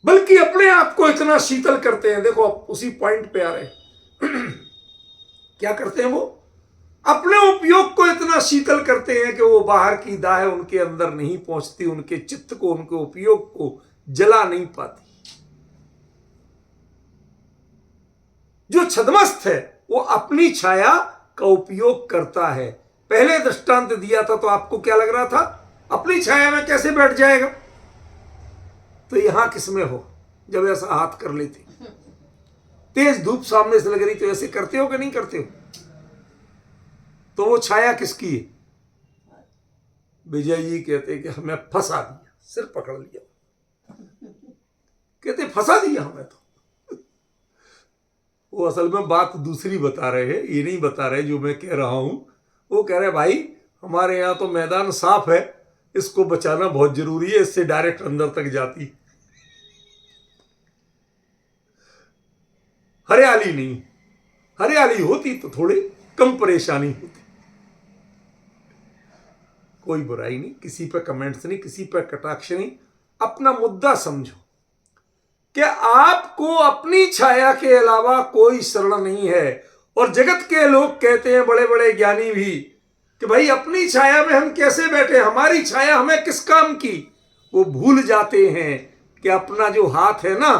A: बल्कि अपने आप को इतना शीतल करते हैं। देखो आप उसी पॉइंट पे आ रहे हैं। क्या करते हैं वो? अपने उपयोग को इतना शीतल करते हैं कि वो बाहर की दाह उनके अंदर नहीं पहुंचती, उनके चित्त को, उनके उपयोग को जला नहीं पाती। जो छद्मस्त है वो अपनी छाया का उपयोग करता है। पहले दृष्टांत दिया था तो आपको क्या लग रहा था? अपनी छाया में कैसे बैठ जाएगा? तो यहां किसमें हो जब ऐसा हाथ कर लेते, तेज धूप सामने से लग रही तो ऐसे करते हो कि नहीं करते हो? तो वो छाया किसकी है? विजय जी कहते कि हमें फंसा दिया, सिर पकड़ लिया। कहते फंसा दिया हमें तो। वो असल में बात दूसरी बता रहे हैं, ये नहीं बता रहे जो मैं कह रहा हूं। वो कह रहे भाई हमारे यहां तो मैदान साफ है, इसको बचाना बहुत जरूरी है, इससे डायरेक्ट अंदर तक जाती। हरियाली नहीं, हरियाली होती तो थोड़ी कम परेशानी होती। कोई बुराई नहीं, किसी पर कमेंट्स नहीं, किसी पर कटाक्ष नहीं, अपना मुद्दा समझो कि आपको अपनी छाया के अलावा कोई शरण नहीं है। और जगत के लोग कहते हैं, बड़े बड़े ज्ञानी भी, कि भाई अपनी छाया में हम कैसे बैठे, हमारी छाया हमें किस काम की। वो भूल जाते हैं कि अपना जो हाथ है ना,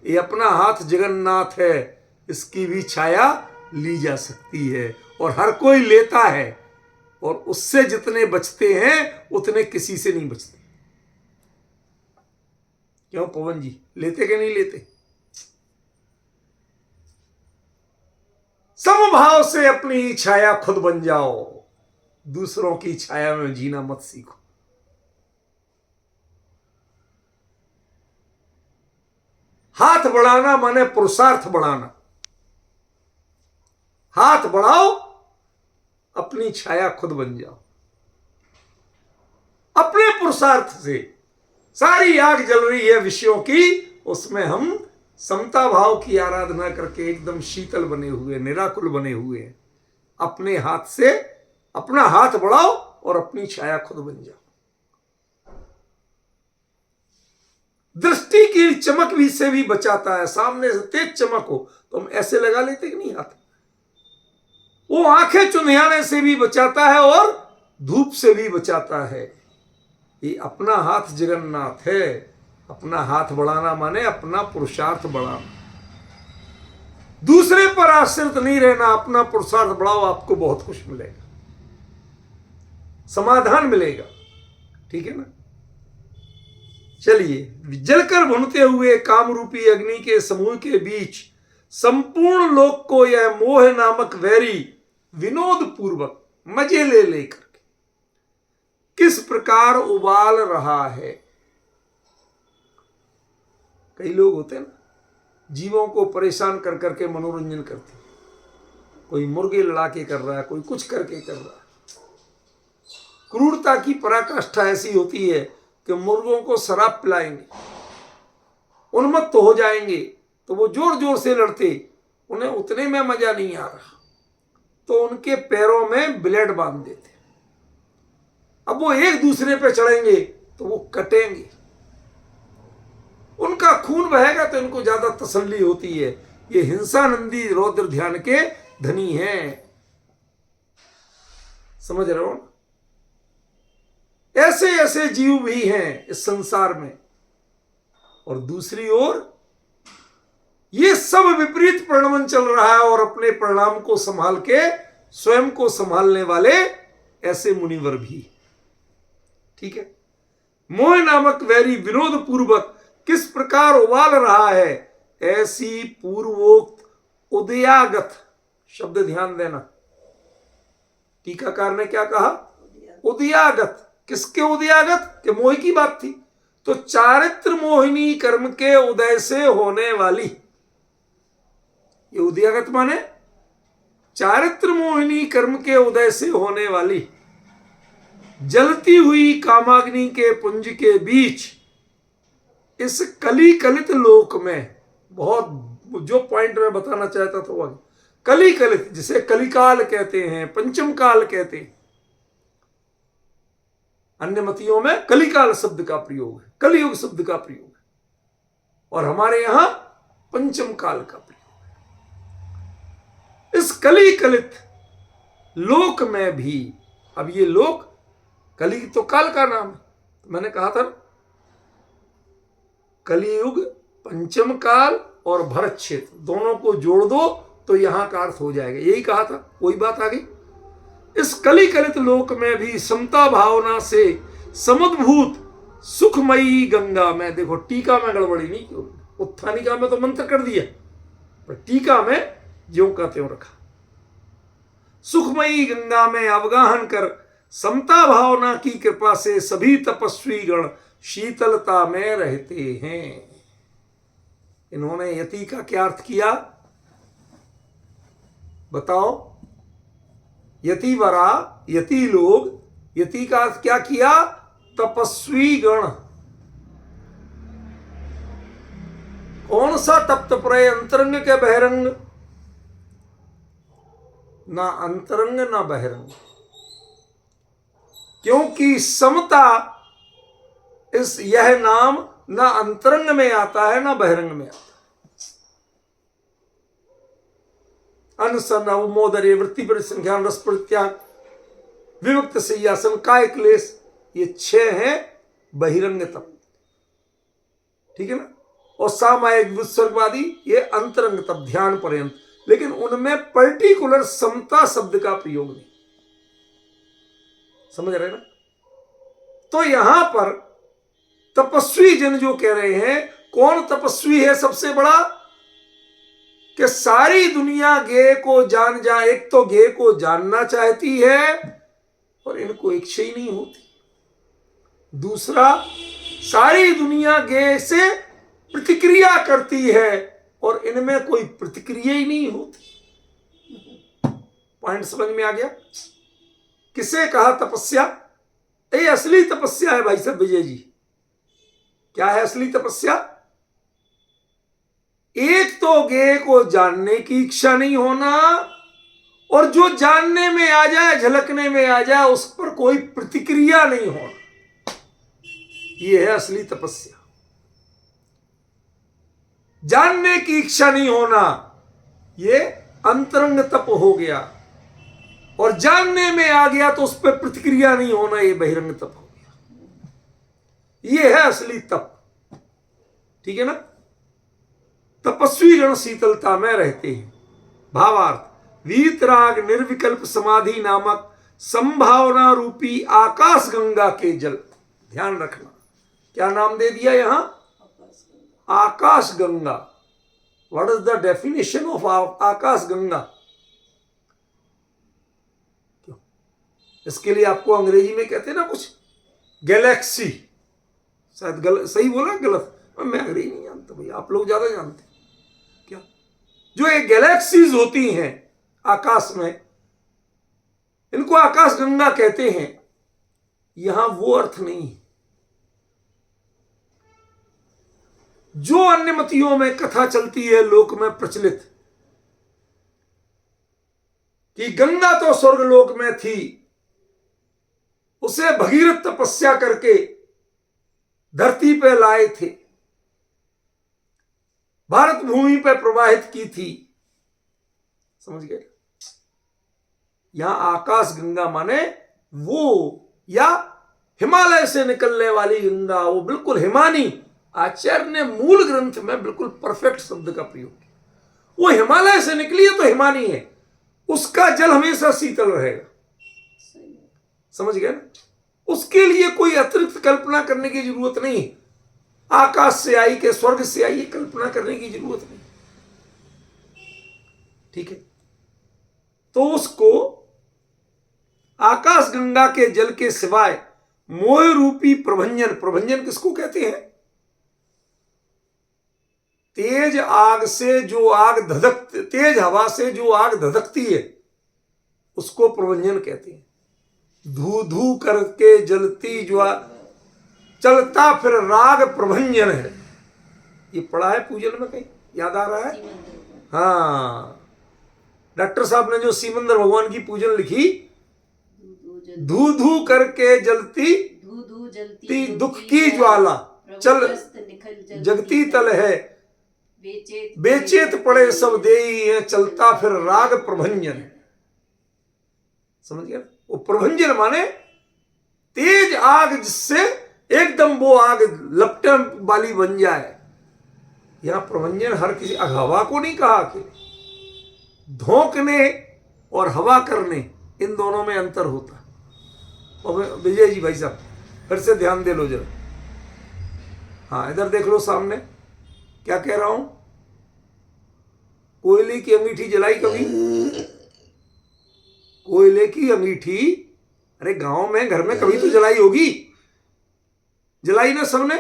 A: ये अपना हाथ जगन्नाथ है, इसकी भी छाया ली जा सकती है और हर कोई लेता है। और उससे जितने बचते हैं उतने किसी से नहीं बचते। क्यों पवन जी, लेते कि नहीं लेते? समभाव से अपनी छाया खुद बन जाओ, दूसरों की छाया में जीना मत सीखो। हाथ बढ़ाना माने पुरुषार्थ बढ़ाना। हाथ बढ़ाओ, अपनी छाया खुद बन जाओ। अपने पुरुषार्थ से सारी आग जल रही है विषयों की, उसमें हम समता भाव की आराधना करके एकदम शीतल बने हुए, निराकुल बने हुए हैं। अपने हाथ से अपना हाथ बढ़ाओ और अपनी छाया खुद बन जाओ। दृष्टि की चमक भी से भी बचाता है। सामने से तेज चमक हो तो हम ऐसे लगा लेते कि नहीं हाथ। वो आंखें चुंधियाने से भी बचाता है और धूप से भी बचाता है। ये अपना हाथ जगन्नाथ है। अपना हाथ बढ़ाना माने अपना पुरुषार्थ बढ़ाना, दूसरे पर आश्रित नहीं रहना। अपना पुरुषार्थ बढ़ाओ, आपको बहुत कुछ मिलेगा, समाधान मिलेगा। ठीक है ना? चलिए, जलकर भुनते हुए कामरूपी अग्नि के समूह के बीच संपूर्ण लोक को यह मोह नामक वैरी विनोद पूर्वक मजे ले लेकर किस प्रकार उबाल रहा है। कई लोग होते हैं ना, जीवों को परेशान कर करके मनोरंजन करते हैं। कोई मुर्गे लड़ा के कर रहा है, कोई कुछ करके कर रहा है। क्रूरता की पराकाष्ठा ऐसी होती है कि मुर्गों को शराब पिलाएंगे, उन्मत्त हो जाएंगे तो वो जोर जोर से लड़ते, उन्हें उतने में मजा नहीं आ रहा तो उनके पैरों में ब्लेड बांध देते। अब वो एक दूसरे पे चढ़ेंगे तो वो कटेंगे, उनका खून बहेगा तो इनको ज्यादा तसल्ली होती है। ये हिंसानंदी रौद्र ध्यान के धनी हैं। समझ रहे हो? ऐसे ऐसे जीव भी हैं इस संसार में। और दूसरी ओर ये सब विपरीत परिणमन चल रहा है और अपने परिणाम को संभाल के स्वयं को संभालने वाले ऐसे मुनिवर भी। ठीक है? मोह नामक वैरी विनोद पूर्वक किस प्रकार उबाल रहा है, ऐसी पूर्वोक्त उदयागत, शब्द ध्यान देना, टीकाकार ने क्या कहा, उदयागत। किसके उदयागत, के मोह की बात थी, तो चारित्र मोहिनी कर्म के उदय से होने वाली, ये उदयागत माने चारित्र मोहिनी कर्म के उदय से होने वाली जलती हुई कामाग्नि के पुंज के बीच इस कली कलित लोक में, बहुत जो पॉइंट मैं बताना चाहता था वो कली कलित, जिसे कलिकाल कहते हैं, पंचम काल कहते हैं। अन्य मतियों में कलिकाल शब्द का प्रयोग है, कलियुग शब्द का प्रयोग है, और हमारे यहां पंचम काल का प्रयोग है। इस कली कलित लोक में भी, अब ये लोक, कली तो काल का नाम है, तो मैंने कहा था कलियुग, पंचम काल और भरत क्षेत्र, दोनों को जोड़ दो तो यहां का अर्थ हो जाएगा, यही कहा था, कोई बात आ गई। इस कली कलित लोक में भी समता भावना से समुद्भूत सुखमयी गंगा में, देखो टीका में गड़बड़ी नहीं क्यों, उत्थानिका में तो मंत्र कर दिया, पर टीका में ज्यों का त्यों रखा। सुखमयी गंगा में अवगाहन कर समता भावना की कृपा से सभी तपस्वी गण शीतलता में रहते हैं। इन्होंने यति का क्या अर्थ किया बताओ, यति वरा, यति लोग, यति का अर्थ क्या किया, तपस्वी गण। कौन सा तप्त प्रय, अंतरंग के बहिरंग, ना अंतरंग ना बहिरंग, क्योंकि समता इस यह नाम ना अंतरंग में आता है ना बहिरंग में आता है। अनसन अवमोदरे वृत्ति परिसंख्यान रस परित्याग विमुक्त सिंहासन काय क्लेश, ये 6 हैं बहिरंग तप, ठीक है ना, और सामायिक विस्वर्गवादी ये अंतरंग तप, ध्यान पर्यंत, लेकिन उनमें पर्टिकुलर समता शब्द का प्रयोग नहीं, समझ रहे ना। तो यहां पर तपस्वी जन जो कह रहे हैं, कौन तपस्वी है सबसे बड़ा, कि सारी दुनिया गे को जान जाए, एक तो गे को जानना चाहती है और इनको इच्छा ही नहीं होती, दूसरा सारी दुनिया गे से प्रतिक्रिया करती है और इनमें कोई प्रतिक्रिया ही नहीं होती। पॉइंट समझ में आ गया। किसे कहा तपस्या, ये असली तपस्या है भाई साहब विजय जी। क्या है असली तपस्या, एक तो गे को जानने की इच्छा नहीं होना, और जो जानने में आ जाए, झलकने में आ जाए, उस पर कोई प्रतिक्रिया नहीं होना, यह है असली तपस्या। जानने की इच्छा नहीं होना ये अंतरंग तप हो गया, और जानने में आ गया तो उस पर प्रतिक्रिया नहीं होना, ये बहिरंग तप हो गया। ये है असली तप, ठीक है ना। तपस्वी गण शीतलता में रहते हैं। भावार्थ, वीतराग निर्विकल्प समाधि नामक संभावना रूपी आकाश गंगा के जल, ध्यान रखना क्या नाम दे दिया यहां, Akash Ganga. What is the definition of Akash Ganga, इसके लिए आपको अंग्रेजी में कहते हैं ना कुछ गैलेक्सी, शायद सही बोला गलत, मैं अंग्रेजी नहीं जानता भाई, आप लोग ज्यादा जानते हैं क्या। जो ये गैलेक्सीज होती हैं आकाश में, इनको आकाश गंगा कहते हैं। यहां वो अर्थ नहीं है जो अन्य मतियों में कथा चलती है लोक में प्रचलित, कि गंगा तो स्वर्गलोक में थी, उसे भगीरथ तपस्या करके धरती पे लाए थे, भारत भूमि पे प्रवाहित की थी, समझ गए। यहां आकाश गंगा माने वो, या हिमालय से निकलने वाली गंगा, वो बिल्कुल हिमानी। आचार्य ने मूल ग्रंथ में बिल्कुल परफेक्ट शब्द का प्रयोग किया। वो हिमालय से निकली है तो हिमानी है, उसका जल हमेशा शीतल रहेगा, समझ गए ना। उसके लिए कोई अतिरिक्त कल्पना करने की जरूरत नहीं। आकाश से आई के स्वर्ग से आई, ये कल्पना करने की जरूरत नहीं। ठीक है, तो उसको आकाश गंगा के जल के सिवाय मोह रूपी प्रभंजन, प्रभंजन किसको कहते हैं? तेज आग से जो आग धधक, तेज हवा से जो आग धधकती है उसको प्रभंजन कहते हैं। धू धू करके जलती ज्वा, चलता फिर राग प्रभंजन है। ये पढ़ा है पूजन में, कहीं याद आ रहा है? हाँ, डॉक्टर साहब ने जो सीमंदर भगवान की पूजन लिखी, धू धू करके जलती दुख की ज्वाला, चल जगती तल है, बेचेत पड़े सब देई है, चलता फिर राग प्रभंजन। समझ गया? वो प्रभंजन माने तेज आग, जिससे एकदम वो आग लपटन वाली बन जाए। यहां प्रभंजन हर किसी, हवा को नहीं कहा कि धोंकने और हवा करने, इन दोनों में अंतर होता है। और विजय जी भाई साहब फिर से ध्यान दे लो जरा। हाँ, इधर देख लो सामने, क्या कह रहा हूं? कोयले की अंगीठी जलाई कभी? कोयले की अंगीठी, अरे गांव में घर में कभी तो जलाई होगी, जलाई ना सबने?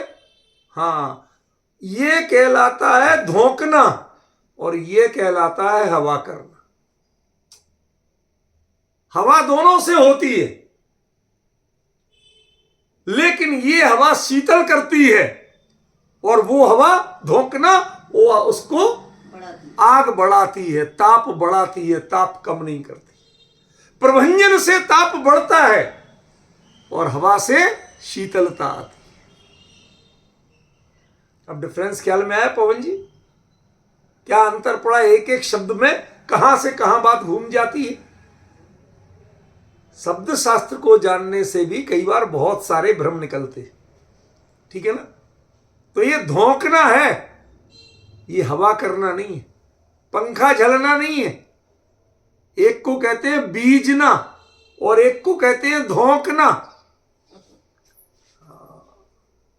A: हाँ, ये कहलाता है धोंकना और ये कहलाता है हवा करना। हवा दोनों से होती है, लेकिन ये हवा शीतल करती है और वो हवा धोंकना वो उसको आग बढ़ाती है, ताप बढ़ाती है, ताप कम नहीं करती। प्रभंजन से ताप बढ़ता है और हवा से शीतलता आती। अब डिफरेंस ख्याल में आया पवन जी? क्या अंतर पड़ा? एक एक शब्द में कहां से कहां बात घूम जाती है। शब्द शास्त्र को जानने से भी कई बार बहुत सारे भ्रम निकलते, ठीक है ना? तो ये धोंकना है, ये हवा करना नहीं है, पंखा झलना नहीं है। एक को कहते हैं बीजना और एक को कहते हैं धोंकना।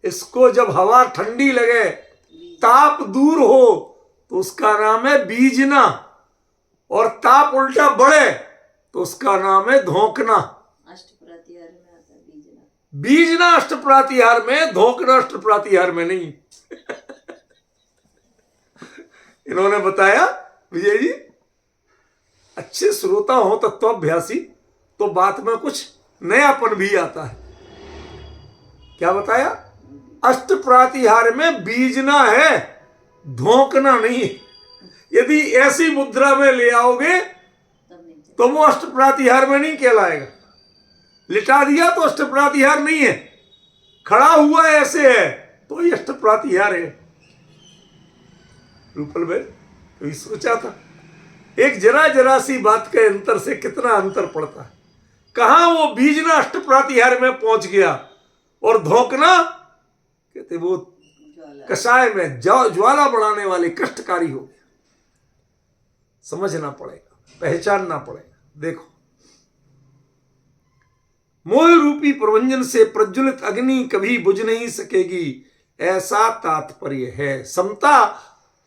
A: इसको जब हवा ठंडी लगे, ताप दूर हो, तो उसका नाम है बीजना, और ताप उल्टा बढ़े तो उसका नाम है धोंकना।
B: अष्टप्रातिहार में आता है बीजना।
A: बीजना अष्टप्रातिहार में, धोंकना अष्टप्रातिहार में नहीं। इन्होंने बताया विजय जी, अच्छे श्रोता हो तत्वाभ्यासी तो बात में कुछ नयापन भी आता है। क्या बताया? अष्टप्रातिहार में बीजना है, धोंकना नहीं। यदि ऐसी मुद्रा में ले आओगे तो वो अष्टप्रातिहार में नहीं कहलाएगा। लिटा दिया तो अष्टप्रातिहार नहीं है, खड़ा हुआ ऐसे है तो ये अष्टप्रातिहार है। रूपल भाई कभी सोचा था एक जरा जरा सी बात के अंतर से कितना अंतर पड़ता है? कहां वो बीजना अष्टप्रातिहार में पहुंच गया और धोंकना कहते वो कषाय में ज्वाला बढ़ाने वाले कष्टकारी हो गया। समझना पड़ेगा, पहचानना पड़ेगा। देखो, मोह रूपी प्रभंजन से प्रज्वलित अग्नि कभी बुझ नहीं सकेगी, ऐसा तात्पर्य है। समता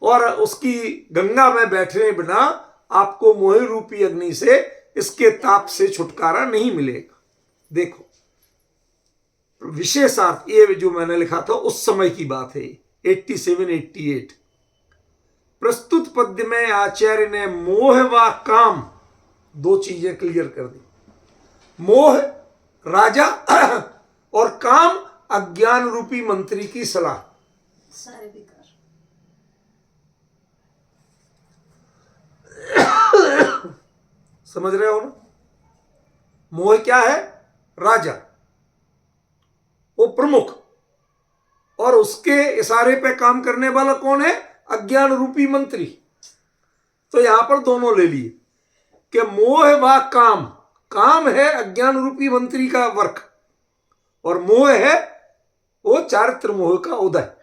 A: और उसकी गंगा में बैठने बिना आपको मोह रूपी अग्नि से, इसके ताप से छुटकारा नहीं मिलेगा। देखो, विशेषार्थ ये जो मैंने लिखा था उस समय की बात है, 87-88। प्रस्तुत पद्य में आचार्य ने मोह व काम दो चीजें क्लियर कर दी। मोह राजा और काम अज्ञान रूपी मंत्री की सलाह।
B: सारे विकार।
A: समझ रहे हो ना? मोह क्या है? राजा, वो प्रमुख, और उसके इशारे पे काम करने वाला कौन है? अज्ञान रूपी मंत्री। तो यहां पर दोनों ले लिए कि मोह व काम, काम है अज्ञान रूपी मंत्री का वर्क और मोह है वो चारित्र मोह का उदय।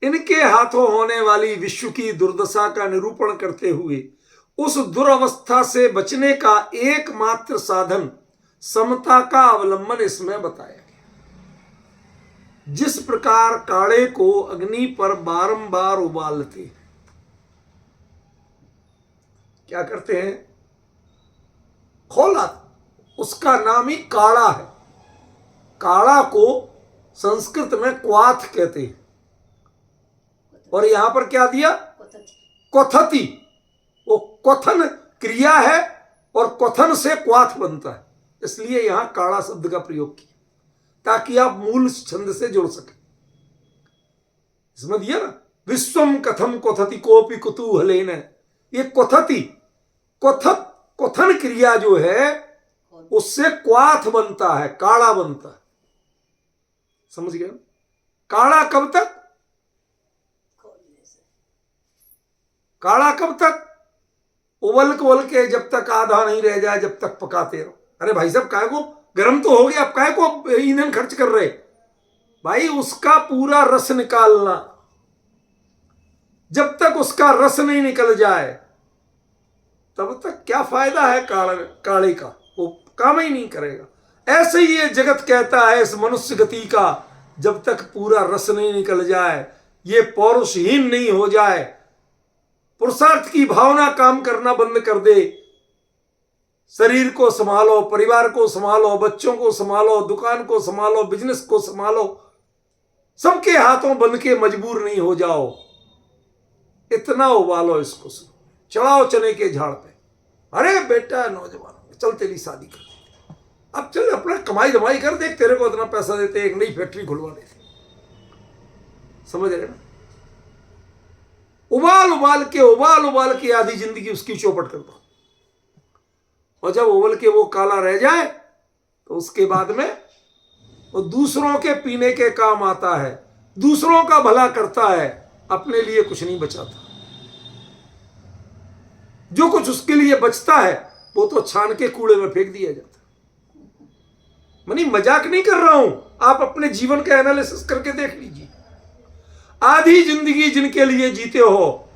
A: इनके हाथों होने वाली विश्व की दुर्दशा का निरूपण करते हुए उस दुर्अवस्था से बचने का एकमात्र साधन समता का अवलंबन इसमें बताया गया। जिस प्रकार काढ़े को अग्नि पर बारंबार उबालते, क्या करते हैं, खोला, उसका नाम ही काढ़ा है। काढ़ा को संस्कृत में क्वाथ कहते हैं, और यहां पर क्या दिया, क्वथति। वो क्वथन क्रिया है और क्वथन से क्वाथ बनता है, इसलिए यहां काढ़ा शब्द का प्रयोग किया ताकि आप मूल छंद से जुड़ सके। इसमें दिया ना, विश्वम कथम क्वथति कोपि कुतूहलेन, ये क्वथति, क्वथन क्रिया जो है उससे क्वाथ बनता है, काढ़ा बनता है। समझ गए? काढ़ा कब तक, काढ़ा कब तक, उबल के जब तक आधा नहीं रह जाए, जब तक पकाते रहो। अरे भाई साहब, काहे को गर्म तो हो गया, अब काहे को ईंधन खर्च कर रहे भाई, उसका पूरा रस निकालना। जब तक उसका रस नहीं निकल जाए तब तक क्या फायदा है काढ़े का, वो काम ही नहीं करेगा। ऐसे ही ये जगत कहता है इस मनुष्य गति का, जब तक पूरा रस नहीं निकल जाए, ये पौरुषहीन नहीं हो जाए, पुरुषार्थ की भावना काम करना बंद कर दे, शरीर को संभालो, परिवार को संभालो, बच्चों को संभालो, दुकान को संभालो, बिजनेस को संभालो, सबके हाथों बंध के मजबूर नहीं हो जाओ, इतना उबालो इसको, चढ़ाओ चने के झाड़ पे। अरे बेटा नौजवान, चल तेरी शादी कर, अब चल अपना कमाई धमाई कर, देख तेरे को इतना पैसा देते, एक नई फैक्ट्री खुलवा देते। समझ रहे ना? उबाल के आधी जिंदगी उसकी चौपट कर दो, और जब उबल के वो काला रह जाए तो उसके बाद में वो दूसरों के पीने के काम आता है, दूसरों का भला करता है, अपने लिए कुछ नहीं बचाता। जो कुछ उसके लिए बचता है वो तो छान के कूड़े में फेंक दिया जाता। मनी मजाक नहीं कर रहा हूं, आप अपने जीवन का एनालिसिस करके देख लीजिए। आधी जिंदगी जिनके लिए जीते हो,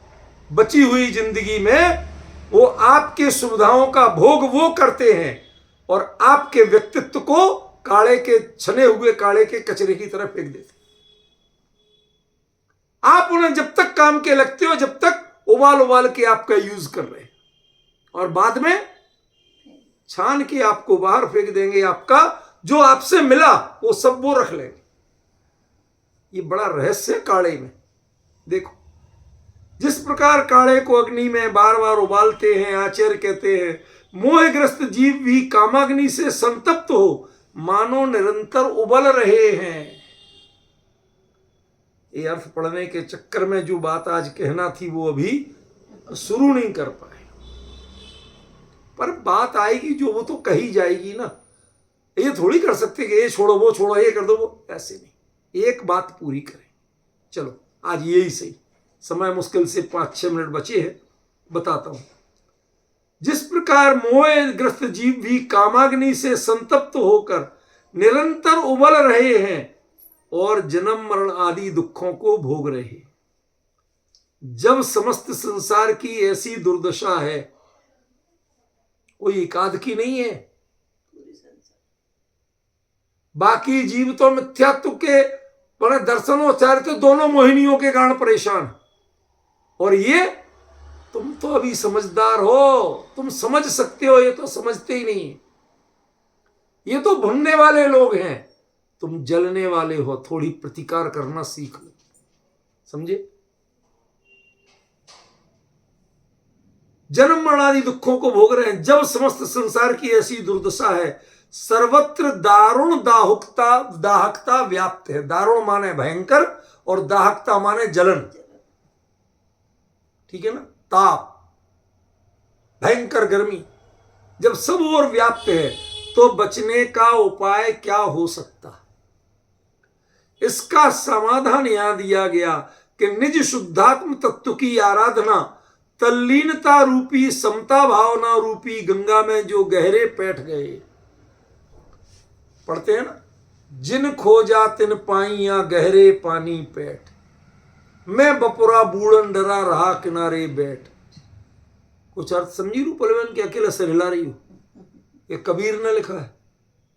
A: बची हुई जिंदगी में वो आपके सुविधाओं का भोग वो करते हैं और आपके व्यक्तित्व को काढ़े के, छने हुए काढ़े के कचरे की तरह फेंक देते। आप उन्हें जब तक काम के लगते हो, जब तक उबाल के आपका यूज कर रहे हैं, और बाद में छान के आपको बाहर फेंक देंगे। आपका जो आपसे मिला वो सब वो रख लेंगे। ये बड़ा रहस्य काढ़े में। देखो, जिस प्रकार काढ़े को अग्नि में बार बार उबालते हैं, आचार्य कहते हैं मोहग्रस्त जीव भी कामाग्नि से संतप्त हो मानो निरंतर उबल रहे हैं। ये अर्थ पढ़ने के चक्कर में जो बात आज कहना थी वो अभी शुरू नहीं कर पाए, पर बात आएगी जो वो तो कही जाएगी ना। ये थोड़ी कर सकते कि ये छोड़ो वो छोड़ो, ये कर दो वो, ऐसे नहीं। एक बात पूरी करें। चलो आज यही सही, समय मुश्किल से 5-6 मिनट बचे हैं, बताता हूं। जिस प्रकार मोहग्रस्त जीव भी कामाग्नि से संतप्त होकर निरंतर उबल रहे हैं और जन्म मरण आदि दुखों को भोग रहे हैं, जब समस्त संसार की ऐसी दुर्दशा है, कोई एकाध की नहीं है, बाकी जीव तो मिथ्यात्व के बड़े दर्शनोच्चारित तो दोनों मोहिनियों के कारण परेशान, और ये तुम तो अभी समझदार हो, तुम समझ सकते हो, ये तो समझते ही नहीं। ये तो भुनने वाले लोग हैं, तुम जलने वाले हो। थोड़ी प्रतिकार करना सीख लो, समझे? जन्म मरण आदि दुखों को भोग रहे हैं, जब समस्त संसार की ऐसी दुर्दशा है, सर्वत्र दारुण दाहकता व्याप्त है। दारुण माने भयंकर और दाहकता माने जलन, ठीक है ना? ताप, भयंकर गर्मी, जब सब ओर व्याप्त है तो बचने का उपाय क्या हो सकता? इसका समाधान यहां दिया गया कि निज शुद्धात्म तत्व की आराधना तल्लीनता रूपी समता भावना रूपी गंगा में जो गहरे बैठ गए। पढ़ते हैं ना, जिन खोजा तिन पाइया गहरे पानी पैठ, मैं बपुरा बूढ़न डरा रहा किनारे बैठ। कुछ अर्थ समझी रूपलवन के? अकेला सर हिला रही हो? ये कबीर ने लिखा है,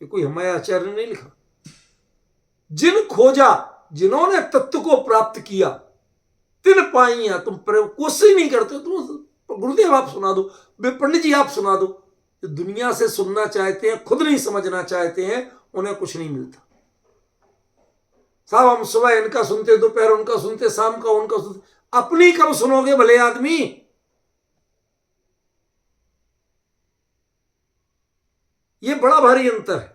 A: ये कोई हमारे आचार्य ने नहीं लिखा। जिन खोजा, जिन्होंने तत्व को प्राप्त किया, तिन पाइया। तुम कोशिश ही नहीं करते, तुम गुरुदेव आप सुना दो, पंडित जी आप सुना दो। जो दुनिया से सुनना चाहते हैं, खुद नहीं समझना चाहते हैं, उन्हें कुछ नहीं मिलता। साहब हम सुबह इनका सुनते, दोपहर उनका सुनते, शाम का उनका सुनते, अपनी कब सुनोगे भले आदमी? ये बड़ा भारी अंतर है।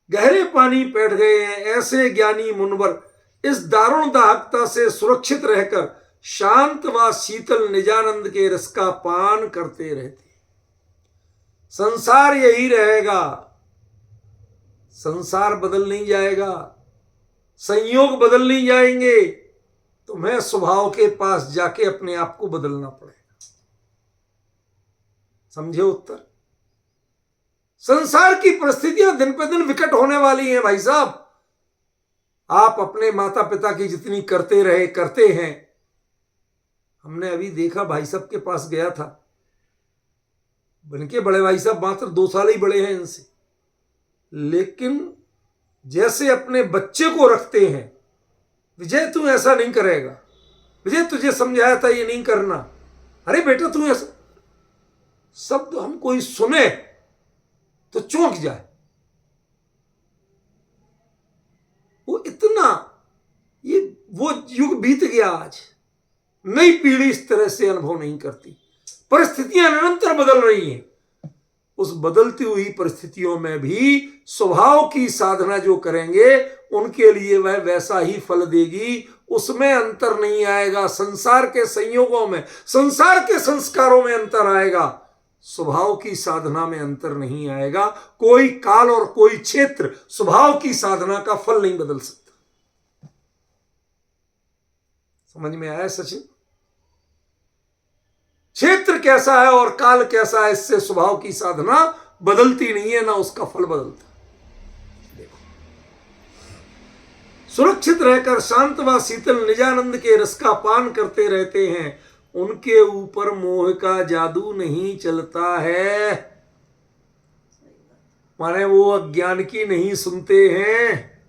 A: गहरे पानी बैठ गए हैं ऐसे ज्ञानी मुनवर, इस दारुण दाहकता से सुरक्षित रहकर शांत व शीतल निजानंद के रस का पान करते रहते। संसार यही रहेगा, संसार बदल नहीं जाएगा, संयोग बदल नहीं जाएंगे, तुम्हें स्वभाव के पास जाके अपने आप को बदलना पड़ेगा। समझे उत्तर? संसार की परिस्थितियां दिन पे दिन विकट होने वाली हैं भाई साहब। आप अपने माता पिता की जितनी करते रहे करते हैं। हमने अभी देखा, भाई साहब के पास गया था, बनके बड़े भाई साहब मात्र 2 साल ही बड़े हैं इनसे, लेकिन जैसे अपने बच्चे को रखते हैं, विजय तू ऐसा नहीं करेगा, विजय तुझे समझाया था ये नहीं करना, अरे बेटा तू ऐसा, शब्द हम कोई सुने तो चौंक जाए। वो इतना, ये वो युग बीत गया। आज नई पीढ़ी इस तरह से अनुभव नहीं करती। परिस्थितियां निरंतर बदल रही हैं। उस बदलती हुई परिस्थितियों में भी स्वभाव की साधना जो करेंगे उनके लिए वह वैसा ही फल देगी, उसमें अंतर नहीं आएगा। संसार के संयोगों में, संसार के संस्कारों में अंतर आएगा, स्वभाव की साधना में अंतर नहीं आएगा। कोई काल और कोई क्षेत्र स्वभाव की साधना का फल नहीं बदल सकता। समझ में आया सचिन? क्षेत्र कैसा है और काल कैसा है, इससे स्वभाव की साधना बदलती नहीं है, ना उसका फल बदलता। देखो, सुरक्षित रहकर शांत व शीतल निजानंद के रस का पान करते रहते हैं, उनके ऊपर मोह का जादू नहीं चलता है। माने वो अज्ञान की नहीं सुनते हैं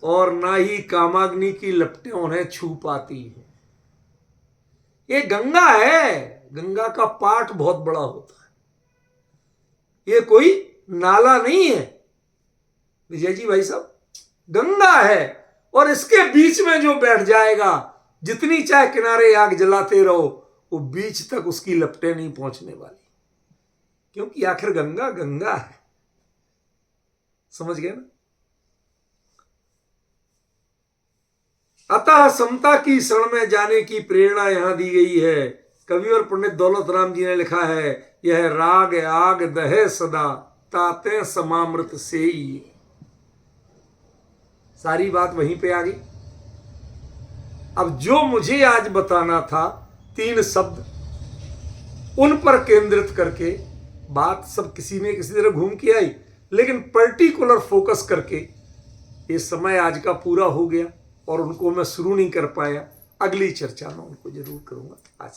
A: और ना ही कामाग्नि की लपटें उन्हें छू पाती है। ये गंगा है, गंगा का पाठ बहुत बड़ा होता है, ये कोई नाला नहीं है विजय जी भाई साहब, गंगा है। और इसके बीच में जो बैठ जाएगा, जितनी चाहे किनारे आग जलाते रहो, वो बीच तक उसकी लपटें नहीं पहुंचने वाली, क्योंकि आखिर गंगा गंगा है। समझ गए ना? अतः समता की शरण में जाने की प्रेरणा यहां दी गई है। कवि और पंडित दौलत राम जी ने लिखा है, यह राग आग दहे सदा ताते समामृत से ही। सारी बात वहीं पे आ गई। अब जो मुझे आज बताना था, 3 शब्द, उन पर केंद्रित करके बात सब किसी ने किसी तरह घूम के आई, लेकिन पर्टिकुलर फोकस करके ये समय आज का पूरा हो गया और उनको मैं शुरू नहीं कर पाया। अगली चर्चा में उनको जरूर करूंगा। आज